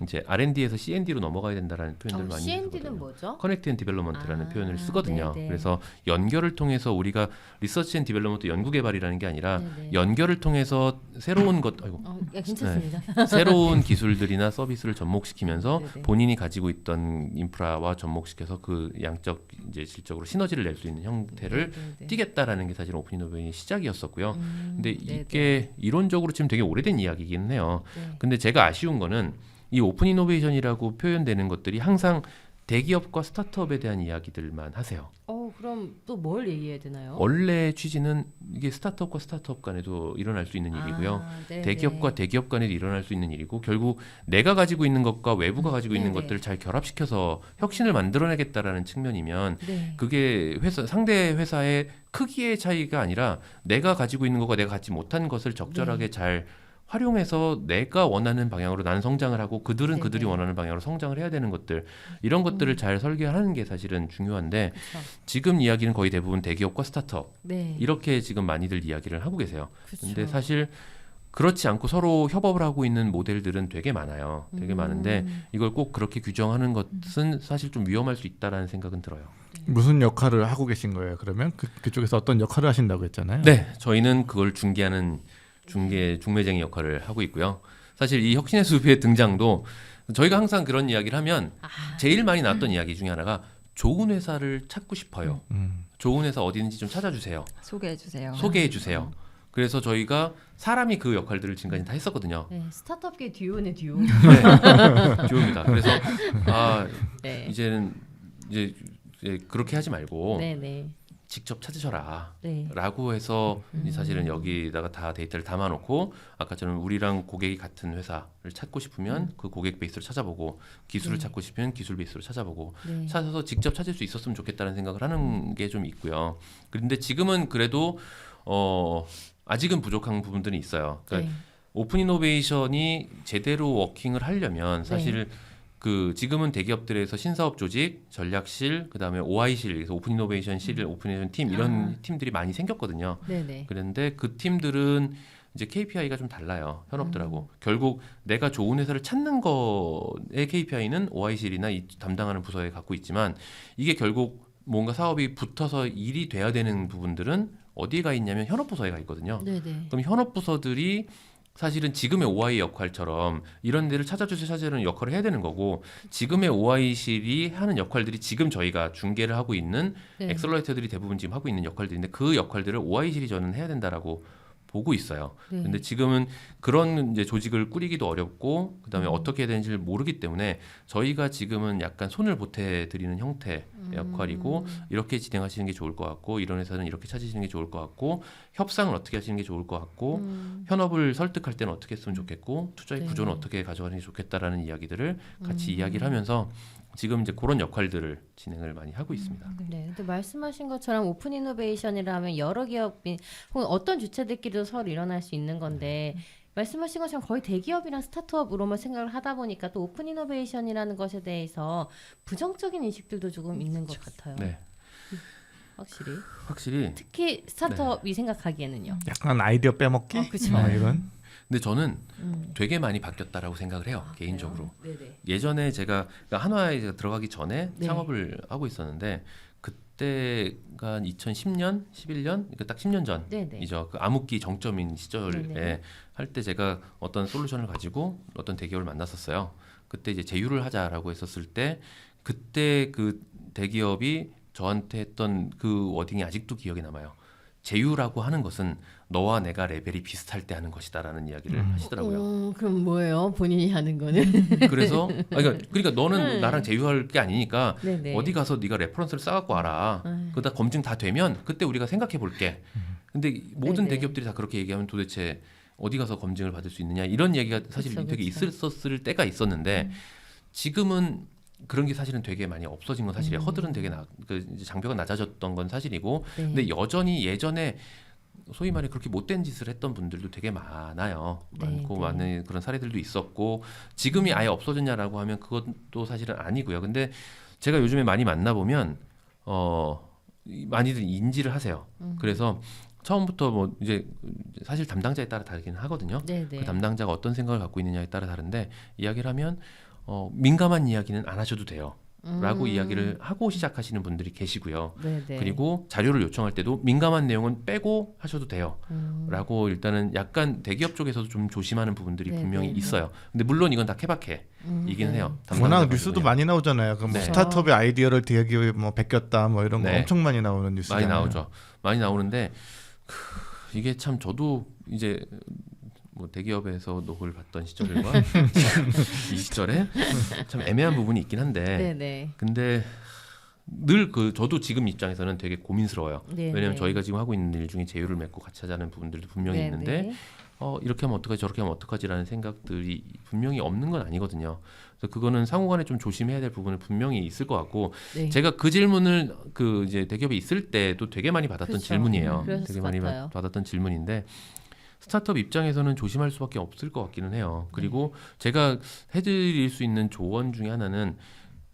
이제 R&D에서 C&D로 넘어가야 된다라는 표현들을 많이 C&D는 쓰거든요. 뭐죠? 커넥트 앤 디벨롭먼트라는 표현을 쓰거든요. 네네. 그래서 연결을 통해서 우리가 리서치 앤 디벨롭먼트 연구 개발이라는 게 아니라 네네. 연결을 통해서 새로운 것 아이고 괜찮습니다. 새로운 기술들이나 서비스를 접목시키면서 네네. 본인이 가지고 있던 인프라와 접목시켜서 그 양적 이제 질적으로 시너지를 낼 수 있는 형태를 네네네. 띄겠다라는 게 사실 오픈 이노베이션의 시작이었었고요. 근데 네네. 이게 이론적으로 지금 되게 오래된 이야기긴 해요. 네. 근데 제가 아쉬운 거는 이 오픈 이노베이션이라고 표현되는 것들이 항상 대기업과 스타트업에 대한 이야기들만 하세요. 그럼 또 뭘 얘기해야 되나요? 원래 취지는 이게 스타트업과 스타트업 간에도 일어날 수 있는 일이고요. 네네. 대기업과 대기업 간에도 일어날 수 있는 일이고 결국 내가 가지고 있는 것과 외부가 가지고 있는 네네. 것들을 잘 결합시켜서 혁신을 만들어내겠다라는 측면이면 네. 그게 상대 회사의 크기의 차이가 아니라 내가 가지고 있는 것과 내가 갖지 못한 것을 적절하게 네. 잘 활용해서 내가 원하는 방향으로 나는 성장을 하고 그들은 네네. 그들이 원하는 방향으로 성장을 해야 되는 것들 이런 것들을 잘 설계하는 게 사실은 중요한데 그쵸. 지금 이야기는 거의 대부분 대기업과 스타트업 네. 이렇게 지금 많이들 이야기를 하고 계세요. 그쵸. 근데 사실 그렇지 않고 서로 협업을 하고 있는 모델들은 되게 많아요. 되게 많은데 이걸 꼭 그렇게 규정하는 것은 사실 좀 위험할 수 있다라는 생각은 들어요. 무슨 역할을 하고 계신 거예요? 그러면 그쪽에서 어떤 역할을 하신다고 했잖아요. 네, 저희는 그걸 중개하는 중매쟁이 역할을 하고 있고요. 사실 이 혁신의 숲의 등장도 저희가 항상 그런 이야기를 하면 제일 많이 나왔던 이야기 중에 하나가 좋은 회사를 찾고 싶어요. 좋은 회사 어디든지 좀 찾아주세요. 소개해 주세요. 그래서 저희가 사람이 그 역할들을 지금까지 다 했었거든요. 네, 스타트업계 듀오네 듀오. 네, 듀오입니다. 그래서 네. 이제 그렇게 하지 말고 네네. 직접 찾으셔라. 네. 라고 해서 사실은 여기다가 다 데이터를 담아놓고 아까처럼 우리랑 고객이 같은 회사를 찾고 싶으면 그 고객 베이스로 찾아보고 기술을 찾고 싶으면 기술 베이스로 찾아보고 네. 찾아서 직접 찾을 수 있었으면 좋겠다는 생각을 하는 게 좀 있고요. 그런데 지금은 그래도 아직은 부족한 부분들이 있어요. 그러니까 네. 오픈 이노베이션이 제대로 워킹을 하려면 사실 그 지금은 대기업들에서 신사업 조직, 전략실, 그다음에 OI실, 그래서 오픈 이노베이션실, 오픈 이노베이션 팀 이런 팀들이 많이 생겼거든요. 네네. 그런데 그 팀들은 이제 KPI가 좀 달라요. 현업들하고. 결국 내가 좋은 회사를 찾는 거의 KPI는 OI실이나 이 담당하는 부서에 갖고 있지만 이게 결국 뭔가 사업이 붙어서 일이 돼야 되는 부분들은 어디에 가 있냐면 현업 부서에 가 있거든요. 네네. 그럼 현업 부서들이 사실은 지금의 OI 역할처럼 이런 데를 찾아주는 역할을 해야 되는 거고 지금의 OI실이 하는 역할들이 지금 저희가 중개를 하고 있는 네. 엑셀러레이터들이 대부분 지금 하고 있는 역할들인데 그 역할들을 OI실이 저는 해야 된다라고 보고 있어요. 네. 근데 지금은 그런 이제 조직을 꾸리기도 어렵고 그다음에 어떻게 해야 되는지를 모르기 때문에 저희가 지금은 약간 손을 보태 드리는 형태 역할이고 이렇게 진행하시는 게 좋을 것 같고 이런 회사는 이렇게 찾으시는 게 좋을 것 같고 협상을 어떻게 하시는 게 좋을 것 같고 현업을 설득할 때는 어떻게 했으면 좋겠고 투자의 네. 구조는 어떻게 가져가는 게 좋겠다라는 이야기들을 같이 이야기를 하면서 지금 이제 그런 역할들을 진행을 많이 하고 있습니다. 네, 근데 말씀하신 것처럼 오픈 이노베이션이라면 여러 기업이 혹은 어떤 주체들끼리도 서로 일어날 수 있는 건데 말씀하신 것처럼 거의 대기업이랑 스타트업으로만 생각을 하다 보니까 또 오픈 이노베이션이라는 것에 대해서 부정적인 인식들도 조금 있는 것 같아요. 네, 확실히 특히 스타트업이 생각하기에는요. 약간 아이디어 빼먹기? 그렇죠. 이런. 근데 저는 되게 많이 바뀌었다라고 생각을 해요. 개인적으로. 네네. 예전에 제가 그러니까 한화에 제가 들어가기 전에 네. 창업을 하고 있었는데 그때가 2010년, 11년, 그러니까 딱 10년 네네. 전이죠. 그 암흑기 정점인 시절에 네네. 할 때 제가 어떤 솔루션을 가지고 어떤 대기업을 만났었어요. 그때 이제 제휴를 하자라고 했었을 때 그때 그 대기업이 저한테 했던 그 워딩이 아직도 기억에 남아요. 제휴라고 하는 것은 너와 내가 레벨이 비슷할 때 하는 것이다라는 이야기를 하시더라고요. 그럼 뭐예요? 본인이 하는 거는? 그래서 그러니까 너는 나랑 제휴할 게 아니니까 네네. 어디 가서 네가 레퍼런스를 싸갖고 와라. 그러다 검증 다 되면 그때 우리가 생각해 볼게. 근데 모든 네네. 대기업들이 다 그렇게 얘기하면 도대체 어디 가서 검증을 받을 수 있느냐 이런 얘기가 사실 그쵸, 되게 그쵸. 있었을 때가 있었는데 지금은 그런 게 사실은 되게 많이 없어진 건 사실이에요. 허들은 되게 이제 장벽은 낮아졌던 건 사실이고 네. 근데 여전히 예전에 소위 말해 그렇게 못된 짓을 했던 분들도 되게 많아요. 많고 네. 많은 그런 사례들도 있었고 지금이 아예 없어졌냐라고 하면 그것도 사실은 아니고요. 근데 제가 요즘에 많이 만나보면 많이들 인지를 하세요. 그래서 처음부터 뭐 이제 사실 담당자에 따라 다르기는 하거든요. 네네. 그 담당자가 어떤 생각을 갖고 있느냐에 따라 다른데 이야기를 하면 민감한 이야기는 안 하셔도 돼요. 라고 이야기를 하고 시작하시는 분들이 계시고요. 네네. 그리고 자료를 요청할 때도 민감한 내용은 빼고 하셔도 돼요. 라고 일단은 약간 대기업 쪽에서도 좀 조심하는 부분들이 네네. 분명히 있어요. 근데 물론 이건 다 케바케 이기는 해요. 워낙 담당자가 뉴스도 누구냐. 많이 나오잖아요. 그 뭐 네. 스타트업의 아이디어를 대기업이 뭐 베꼈다 뭐 이런 거 네. 엄청 많이 나오는 뉴스잖아요. 많이 나오죠. 많이 나오는데 이게 참 저도 이제 뭐 대기업에서 녹을 봤던 시절과 지금 이 시절에 참 애매한 부분이 있긴 한데 네네. 근데 늘 저도 지금 입장에서는 되게 고민스러워요. 네네. 왜냐하면 저희가 지금 하고 있는 일 중에 제휴를 맺고 같이 하자는 부분들도 분명히 네네. 있는데 이렇게 하면 어떡하지 저렇게 하면 어떡하지라는 생각들이 분명히 없는 건 아니거든요. 그래서 그거는 상호간에 좀 조심해야 될 부분은 분명히 있을 것 같고 네. 제가 그 질문을 그 이제 대기업에 있을 때도 되게 많이 받았던 그쵸. 질문이에요. 그랬을 되게 것 많이 같아요. 받았던 질문인데 스타트업 입장에서는 조심할 수밖에 없을 것 같기는 해요. 그리고 제가 해드릴 수 있는 조언 중에 하나는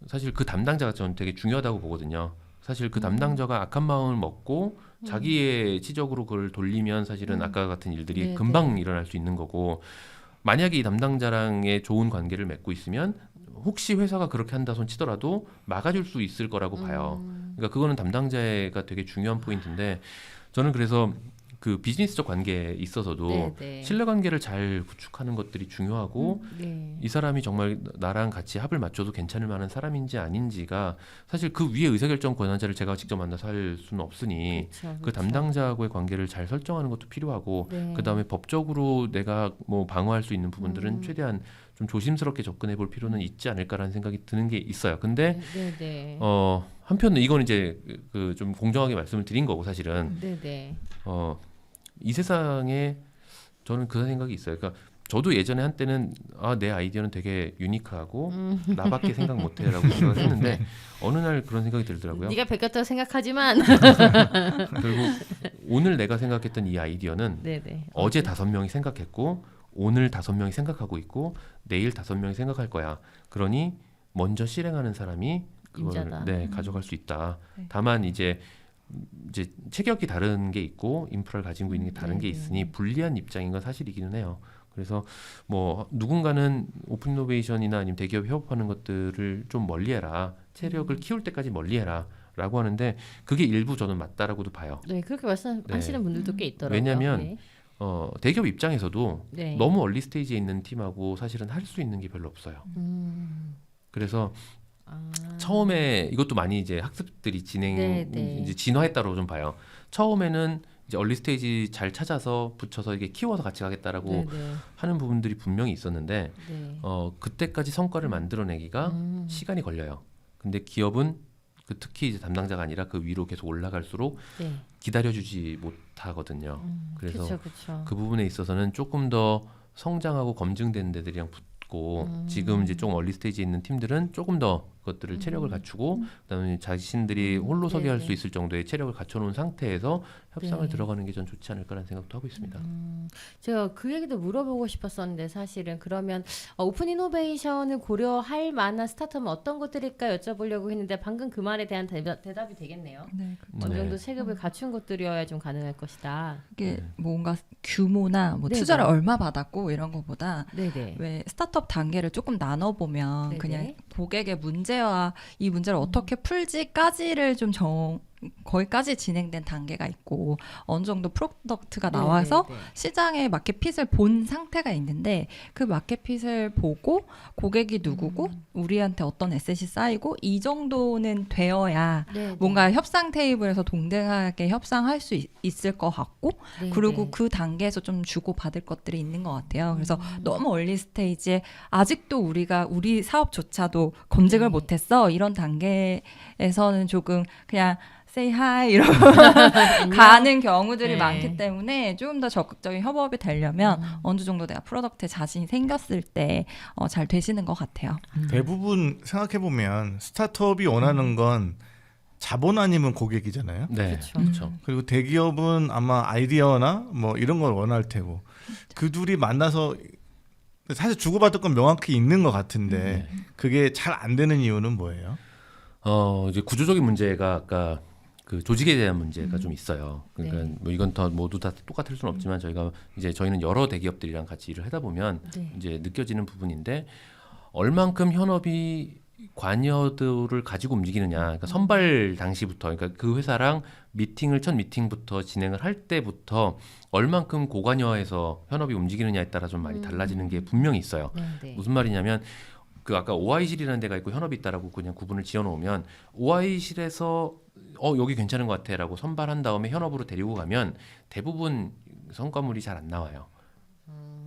사실 그 담당자가 저는 되게 중요하다고 보거든요. 사실 그 담당자가 악한 마음을 먹고 자기의 치적으로 그걸 돌리면 사실은 아까 같은 일들이 네, 금방 네. 일어날 수 있는 거고 만약에 이 담당자랑의 좋은 관계를 맺고 있으면 혹시 회사가 그렇게 한다 손 치더라도 막아줄 수 있을 거라고 봐요. 그러니까 그거는 담당자가 되게 중요한 포인트인데 저는 그래서 그 비즈니스적 관계에 있어서도 네, 네. 신뢰관계를 잘 구축하는 것들이 중요하고 네. 이 사람이 정말 나랑 같이 합을 맞춰도 괜찮을 만한 사람인지 아닌지가 사실 그 위에 의사결정 권한자를 제가 직접 만나서 할 수는 없으니 그렇죠, 그 그렇죠. 담당자하고의 관계를 잘 설정하는 것도 필요하고 네. 그다음에 법적으로 내가 뭐 방어할 수 있는 부분들은 최대한 좀 조심스럽게 접근해 볼 필요는 있지 않을까라는 생각이 드는 게 있어요. 근데 네, 네. 한편은 이건 이제 그 좀 공정하게 말씀을 드린 거고 사실은 네, 네. 이 세상에 저는 그런 생각이 있어요. 그러니까 저도 예전에 한때는 내 아이디어는 되게 유니크하고 나밖에 생각 못해라고 생각을 했는데 어느 날 그런 생각이 들더라고요. 네가 베꼈다고 생각하지만 결국 오늘 내가 생각했던 이 아이디어는 네, 네. 어제 5명이 생각했고 오늘 5명이 생각하고 있고 내일 5명이 생각할 거야. 그러니 먼저 실행하는 사람이 임자다. 그걸 가져갈 수 있다. 네. 다만 이제 체격이 다른 게 있고 인프라를 가지고 있는 게 다른 게 네, 있으니 불리한 입장인 건 사실이기는 해요. 그래서 뭐 누군가는 오픈 이노베이션이나 아니면 대기업 협업하는 것들을 좀 멀리해라. 체력을 키울 때까지 멀리해라. 라고 하는데 그게 일부 저는 맞다라고도 봐요. 네, 그렇게 말씀하시는 분들도 꽤 있더라고요. 왜냐면 네. 대기업 입장에서도 네. 너무 얼리 스테이지에 있는 팀하고 사실은 할 수 있는 게 별로 없어요. 그래서 처음에 이것도 많이 이제 학습들이 네, 네. 이제 진화했다고 좀 봐요. 처음에는 이제 얼리 스테이지 잘 찾아서 붙여서 이게 키워서 같이 가겠다라고 네, 네. 하는 부분들이 분명히 있었는데 네. 그때까지 성과를 만들어내기가 시간이 걸려요. 근데 기업은 특히 이제 담당자가 아니라 그 위로 계속 올라갈수록 네. 기다려주지 못하거든요. 그래서 그렇죠, 그렇죠. 그 부분에 있어서는 조금 더 성장하고 검증된 데들이랑 붙고 지금 이제 좀 얼리 스테이지에 있는 팀들은 조금 더 그것들을 체력을 갖추고 그다음에 자신들이 홀로 서게 할 수 네. 있을 정도의 체력을 갖춰놓은 상태에서 협상을 네. 들어가는 게 전 좋지 않을까라는 생각도 하고 있습니다. 제가 그 얘기도 물어보고 싶었었는데 사실은 그러면 오픈 이노베이션을 고려할 만한 스타트업은 어떤 것들일까 여쭤보려고 했는데 방금 그 말에 대한 대답이 되겠네요. 네, 어느 네. 정도 체급을 갖춘 것들이어야 좀 가능할 것이다. 이게 뭔가 규모나 뭐 네네. 투자를 얼마 받았고 이런 거보다 네네. 왜 스타트업 단계를 조금 나눠보면 네네. 그냥 고객의 문제와 이 문제를 어떻게 풀지까지를 좀 거기까지 진행된 단계가 있고 어느 정도 프로덕트가 나와서 네네네. 시장에 마켓핏을 본 상태가 있는데 그 마켓핏을 보고 고객이 누구고 우리한테 어떤 에셋이 쌓이고 이 정도는 되어야 네네. 뭔가 협상 테이블에서 동등하게 협상할 수 있을 것 같고 네네. 그리고 그 단계에서 좀 주고받을 것들이 있는 것 같아요. 그래서 너무 얼리 스테이지에 아직도 우리 사업조차도 검증을 네. 못했어 이런 단계에서는 조금 그냥 say hi 이러고 가는 경우들이 네. 많기 때문에 조금 더 적극적인 협업이 되려면 어느 정도 내가 프로덕트에 자신이 생겼을 때 잘 되시는 것 같아요. 대부분 생각해 보면 스타트업이 원하는 건 자본 아니면 고객이잖아요. 네, 그쵸. 그렇죠. 그리고 대기업은 아마 아이디어나 뭐 이런 걸 원할 테고 그 둘이 만나서 사실 주고받을 건 명확히 있는 것 같은데 그게 잘 안 되는 이유는 뭐예요? 이제 구조적인 문제가 아까 그 조직에 대한 문제가 좀 있어요. 그러니까 네. 뭐 이건 다 모두 다 똑같을 수는 없지만 저희는 여러 대기업들이랑 같이 일을 하다 보면 네. 이제 느껴지는 부분인데 얼만큼 현업이 관여도를 가지고 움직이느냐. 그러니까 선발 당시부터 그러니까 그 회사랑 첫 미팅부터 진행을 할 때부터 얼만큼 고관여해서 현업이 움직이느냐에 따라 좀 많이 달라지는 게 분명히 있어요. 네. 무슨 말이냐면 그 아까 OI실이라는 데가 있고 현업이 있다라고 그냥 구분을 지어놓으면 OI실에서 여기 괜찮은 것 같아라고 선발한 다음에 현업으로 데리고 가면 대부분 성과물이 잘 안 나와요.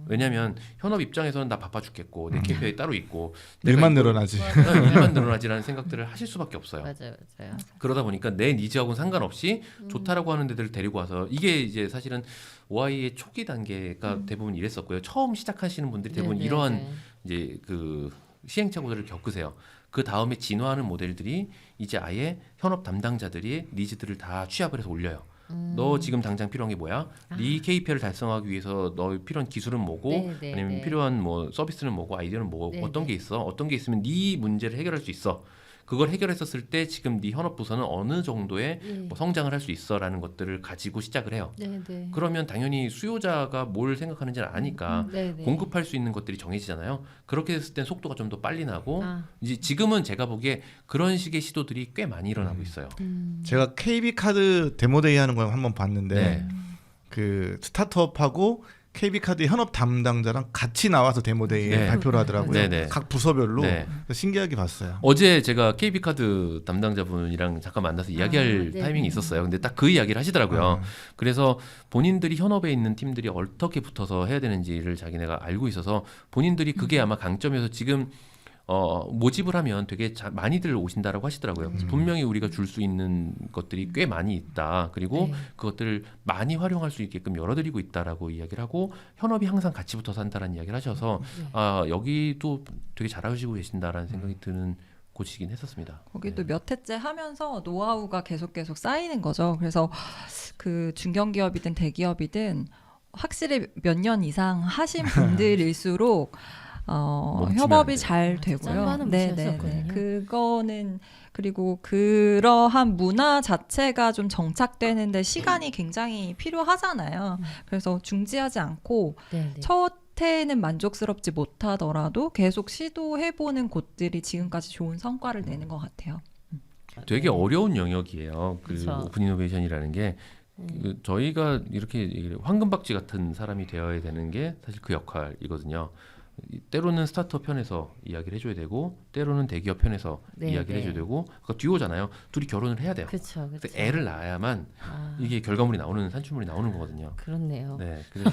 왜냐하면 현업 입장에서는 나 바빠 죽겠고 내 KPI 따로 있고 일만 늘어나지. 일만 늘어나지라는 생각들을 하실 수밖에 없어요. 맞아요, 맞아요. 그러다 보니까 내 니즈하고는 상관없이 좋다라고 하는 데들을 데리고 와서 이게 이제 사실은 OI의 초기 단계가 대부분 이랬었고요. 처음 시작하시는 분들이 대부분 네, 이러한 네. 이제 그 시행착오들을 겪으세요. 그 다음에 진화하는 모델들이 이제 아예 현업 담당자들이 니즈들을 다 취합을 해서 올려요. 너 지금 당장 필요한 게 뭐야? 네 KPI를 달성하기 위해서 너 필요한 기술은 뭐고 네, 아니면 네. 필요한 뭐 서비스는 뭐고 아이디어는 뭐고 네, 어떤 네. 게 있어? 어떤 게 있으면 네 문제를 해결할 수 있어. 그걸 해결했었을 때 지금 네 현업 부서는 어느 정도의 네. 뭐 성장을 할 수 있어라는 것들을 가지고 시작을 해요. 네, 네. 그러면 당연히 수요자가 뭘 생각하는지를 아니까 네, 네. 공급할 수 있는 것들이 정해지잖아요. 그렇게 됐을 땐 속도가 좀 더 빨리 나고 아. 이제 지금은 제가 보기에 그런 식의 시도들이 꽤 많이 일어나고 있어요. 제가 KB 카드 데모데이 하는 걸 한번 봤는데 네. 그 스타트업하고 KB 카드 현업 담당자랑 같이 나와서 데모데이에 네. 발표를 하더라고요. 네, 네. 각 부서별로 네. 신기하게 봤어요. 어제 제가 KB카드 담당자분이랑 잠깐 만나서 이야기할 네, 타이밍이 네. 있었어요. 근데 딱 그 이야기를 하시더라고요. 그래서 본인들이 현업에 있는 팀들이 어떻게 붙어서 해야 되는지를 자기네가 알고 있어서 본인들이 그게 아마 강점이어서 지금 모집을 하면 되게 많이들 오신다라고 하시더라고요. 그래서 분명히 우리가 줄 수 있는 것들이 꽤 많이 있다. 그리고 네. 그것들을 많이 활용할 수 있게끔 열어드리고 있다라고 이야기를 하고 현업이 항상 같이 붙어서 한다라는 이야기를 하셔서 네. 여기도 되게 잘하시고 계신다라는 생각이 드는 곳이긴 했었습니다. 거기도 네. 몇 해째 하면서 노하우가 계속 쌓이는 거죠. 그래서 그 중견기업이든 대기업이든 확실히 몇 년 이상 하신 분들일수록 멈추면 안 협업이 돼요. 잘 맞아, 되고요. 짠반은 무시했었거든요. 그거는 그리고 그러한 문화 자체가 좀 정착되는데 시간이 굉장히 필요하잖아요. 그래서 중지하지 않고 네, 네. 첫 해에는 만족스럽지 못하더라도 계속 시도해보는 곳들이 지금까지 좋은 성과를 내는 것 같아요. 되게 어려운 영역이에요. 그 그쵸. 오픈 이노베이션이라는 게 그 저희가 이렇게 얘기를 황금박쥐 같은 사람이 되어야 되는 게 사실 그 역할이거든요. 때로는 스타트업 편에서 이야기를 해줘야 되고 때로는 대기업 편에서 네, 이야기를 네. 해줘야 되고 그러니까 듀오잖아요. 둘이 결혼을 해야 돼요. 그렇죠. 그래서 애를 낳아야만 아, 이게 결과물이 나오는 산출물이 나오는 거거든요. 그렇네요. 네, 그래서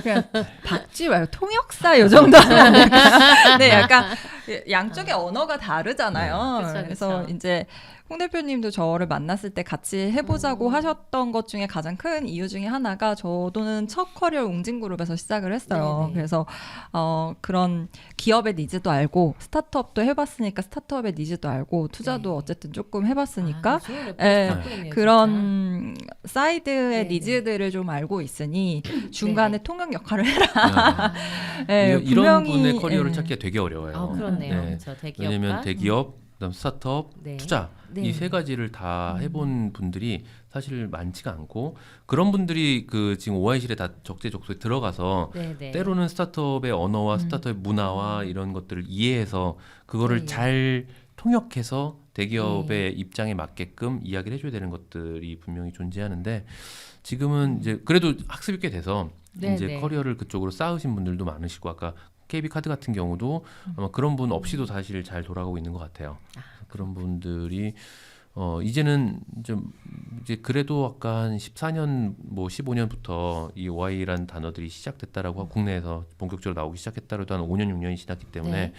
그냥 박쥐 말고 통역사 요 정도 하면 안 될까요? 네, 약간 양쪽의 언어가 다르잖아요. 네. 그쵸, 그래서 그쵸. 이제 홍 대표님도 저를 만났을 때 같이 해보자고 하셨던 것 중에 가장 큰 이유 중에 하나가 저도는 첫 커리어 웅진그룹에서 시작을 했어요. 네네. 그래서 그런 기업의 니즈도 알고 스타트업도 해봤으니까 스타트업의 니즈도 알고 투자도 네. 어쨌든 조금 해봤으니까 좋은 레퍼런스 예, 덕분이네요, 그런 사이드의 네네. 니즈들을 좀 알고 있으니 중간에 네네. 통역 역할을 해라. 네. 예, 이런 분명히, 분의 커리어를 예. 찾기가 되게 어려워요. 진짜. 그렇네요. 네. 그렇죠. 대기업과 왜냐면 대기업, 그다음 스타트업, 네. 투자 네. 이 세 가지를 다 해본 분들이 사실 많지가 않고 그런 분들이 그 지금 OI실에 다 적재적소에 들어가서 네, 네. 때로는 스타트업의 언어와 스타트업의 문화와 이런 것들을 이해해서 그거를 네. 잘 통역해서 대기업의 입장에 맞게끔 이야기를 해줘야 되는 것들이 분명히 존재하는데 지금은 이제 그래도 학습이 꽤 돼서 네, 이제 네. 커리어를 그쪽으로 쌓으신 분들도 많으시고 아까 KB카드 같은 경우도 아마 그런 분 없이도 사실 잘 돌아가고 있는 것 같아요. 그런 분들이 이제는 좀 이제 그래도 아까 한 14년 뭐 15년부터 이 Y라는 단어들이 시작됐다라고 국내에서 본격적으로 나오기 시작했다라도 한 5년 6년이 지났기 때문에 네.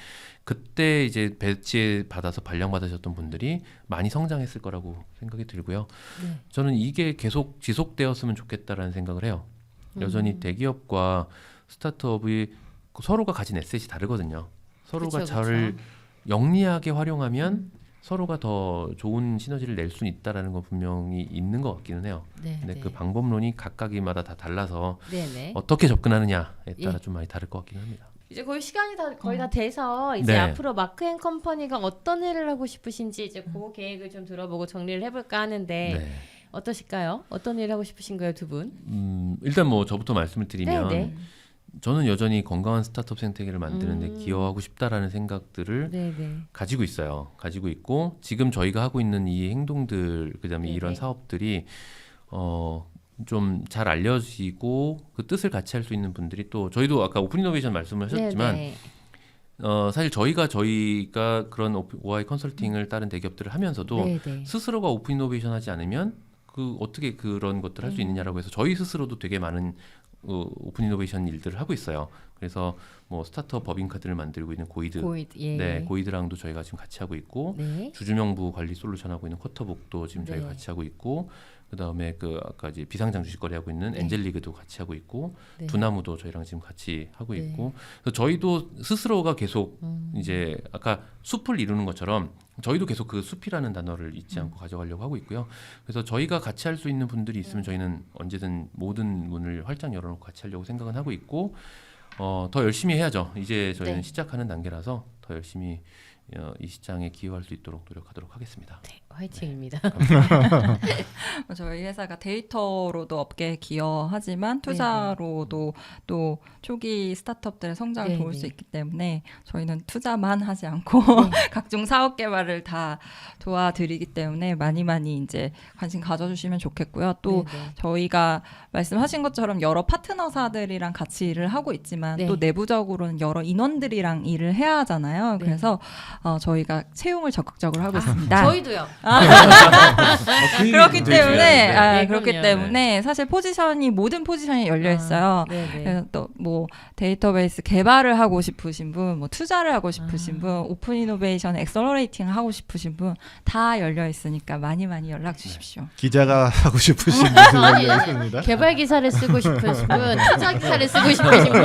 그때 이제 배치 받아서 발령 받으셨던 분들이 많이 성장했을 거라고 생각이 들고요. 네. 저는 이게 계속 지속되었으면 좋겠다라는 생각을 해요. 여전히 대기업과 스타트업이 서로가 가진 에셋이 다르거든요. 서로가 그쵸, 잘 그쵸. 영리하게 활용하면 서로가 더 좋은 시너지를 낼 수 있다라는 건 분명히 있는 것 같기는 해요. 네, 근데 네. 그 방법론이 각각이마다 다 달라서 네, 네. 어떻게 접근하느냐에 따라 예. 좀 많이 다를 것 같기는 합니다. 이제 거의 시간이 거의 다 돼서 이제 네. 앞으로 마크앤컴퍼니가 어떤 일을 하고 싶으신지 이제 그 계획을 좀 들어보고 정리를 해볼까 하는데 네. 어떠실까요? 어떤 일을 하고 싶으신가요, 두 분? 일단 뭐 저부터 말씀을 드리면 네, 네. 저는 여전히 건강한 스타트업 생태계를 만드는데 음. 기여하고 싶다라는 생각들을 네, 네. 가지고 있어요. 가지고 있고 지금 저희가 하고 있는 이 행동들 그다음에 네네. 이런 사업들이 좀 잘 알려지고 그 뜻을 같이 할 수 있는 분들이 또 저희도 아까 오픈 이노베이션 말씀을 하셨지만 네, 사실 저희가 그런 OI 컨설팅을 다른 대기업들을 하면서도 네, 네. 스스로가 오픈 이노베이션 하지 않으면 그 어떻게 그런 것들 할 수 있느냐라고 해서 저희 스스로도 되게 많은 오픈 이노베이션 일들을 하고 있어요. 그래서 뭐 스타트업 법인카드를 만들고 있는 고이드, 예. 네, 고이드랑도 저희가 지금 같이 하고 있고 네. 주주명부 관리 솔루션 하고 있는 쿼터북도 지금 저희가 네. 같이 하고 있고 그다음에 그 아까 이제 비상장 주식 거래하고 있는 네. 엔젤리그도 같이 하고 있고 네. 두나무도 저희랑 지금 같이 하고 네. 있고 그래서 저희도 스스로가 계속 이제 아까 숲을 이루는 것처럼 저희도 계속 그 숲이라는 단어를 잊지 않고 가져가려고 하고 있고요. 그래서 저희가 같이 할 수 있는 분들이 있으면 저희는 언제든 모든 문을 활짝 열어놓고 같이 하려고 생각은 하고 있고 더 열심히 해야죠. 이제 저희는 네. 시작하는 단계라서 더 열심히 이 시장에 기여할 수 있도록 노력하도록 하겠습니다. 화이팅입니다. 저희 회사가 데이터로도 업계에 기여하지만 투자로도 또 초기 스타트업들의 성장을 네네. 도울 수 있기 때문에 저희는 투자만 하지 않고 각종 사업 개발을 다 도와드리기 때문에 많이 이제 관심 가져주시면 좋겠고요. 또 네네. 저희가 말씀하신 것처럼 여러 파트너사들이랑 같이 일을 하고 있지만 네. 또 내부적으로는 여러 인원들이랑 일을 해야 하잖아요. 네. 그래서 저희가 채용을 적극적으로 하고 있습니다. 저희도요. 그렇기 때문에 네, 그렇기 그럼요. 때문에 사실 모든 포지션이 열려 있어요. 네네. 그래서 또 뭐 데이터베이스 개발을 하고 싶으신 분, 뭐 투자를 하고 싶으신 분, 오픈 이노베이션 엑셀러레이팅을 하고 싶으신 분 다 열려 있으니까 많이 연락 주십시오. 기자가 하고 싶으신 아니, 분들 열렸습니다. 개발 기사를 쓰고 싶으신 분, 투자 기사를 쓰고 싶으신 분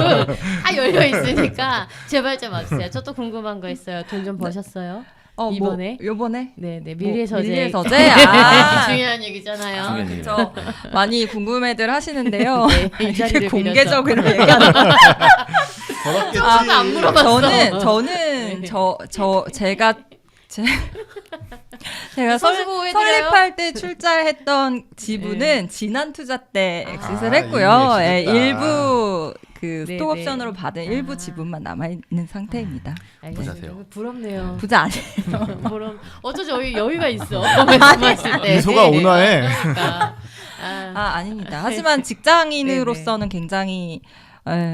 다 열려 있으니까 제발 좀 와주세요. 저 또 궁금한 거 있어요. 돈 좀 버셨어요? 이번에? 요번에? 네네. 밀리의 서재. 밀리의 서재? 아. 중요한 얘기잖아요. 중요한 얘기. 그렇죠. 많이 궁금해들 하시는데요. 네, 이 이렇게 자리를 공개적으로 얘기하는 벌었겠지. 안 물어봤어. 저는 제가 선수보호해드려요? 설립할 때 출자했던 지분은 지난 투자 때 엑짓을 아, 했고요. 이미 예, 엑짓했다. 일부 그 네네. 스톡옵션으로 받은 일부 지분만 남아 있는 상태입니다. 알겠습니다. 부자세요. 부럽네요. 부자 아니에요. 부럼. 어쩌죠? 여유가 있어. 말씀하실 때. 미소가 온화해. 그러니까. 아닙니다. 하지만 직장인으로서는 굉장히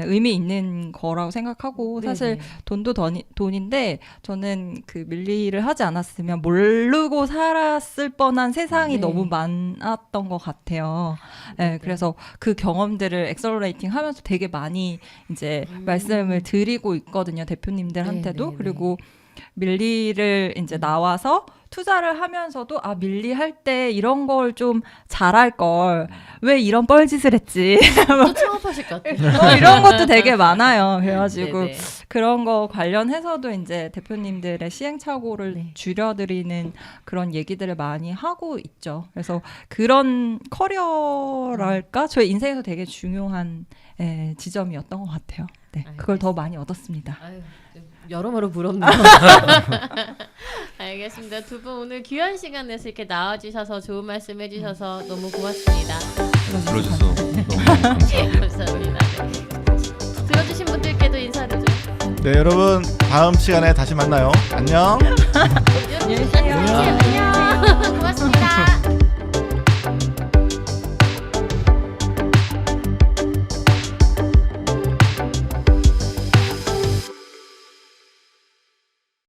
의미 있는 거라고 생각하고 사실 네네. 돈도 돈인데 저는 그 밀리를 하지 않았으면 모르고 살았을 뻔한 세상이 네. 너무 많았던 것 같아요. 네네. 그래서 그 경험들을 엑셀러레이팅 하면서 되게 많이 이제 말씀을 드리고 있거든요. 대표님들한테도. 네네네. 그리고 밀리를 이제 나와서 투자를 하면서도 밀리 할 때 이런 걸 좀 잘할 걸 왜 이런 뻘짓을 했지 또 창업하실 것 같아요. 이런 것도 되게 많아요. 그래가지고 네네. 그런 거 관련해서도 이제 대표님들의 시행착오를 네. 줄여드리는 그런 얘기들을 많이 하고 있죠. 그래서 그런 커리어랄까 저의 인생에서 되게 중요한 지점이었던 것 같아요. 네, 그걸 더 많이 얻었습니다. 아유, 여러모로 부럽네요. 알겠습니다. 두 분 오늘 귀한 시간 내서 이렇게 나와주셔서 좋은 말씀 해주셔서 너무 고맙습니다. 불러줘서 너무 감사하고요. 감사합니다. 네. 들어주신 분들께도 인사를 좀. 네, 여러분 다음 시간에 다시 만나요. 안녕. 안녕히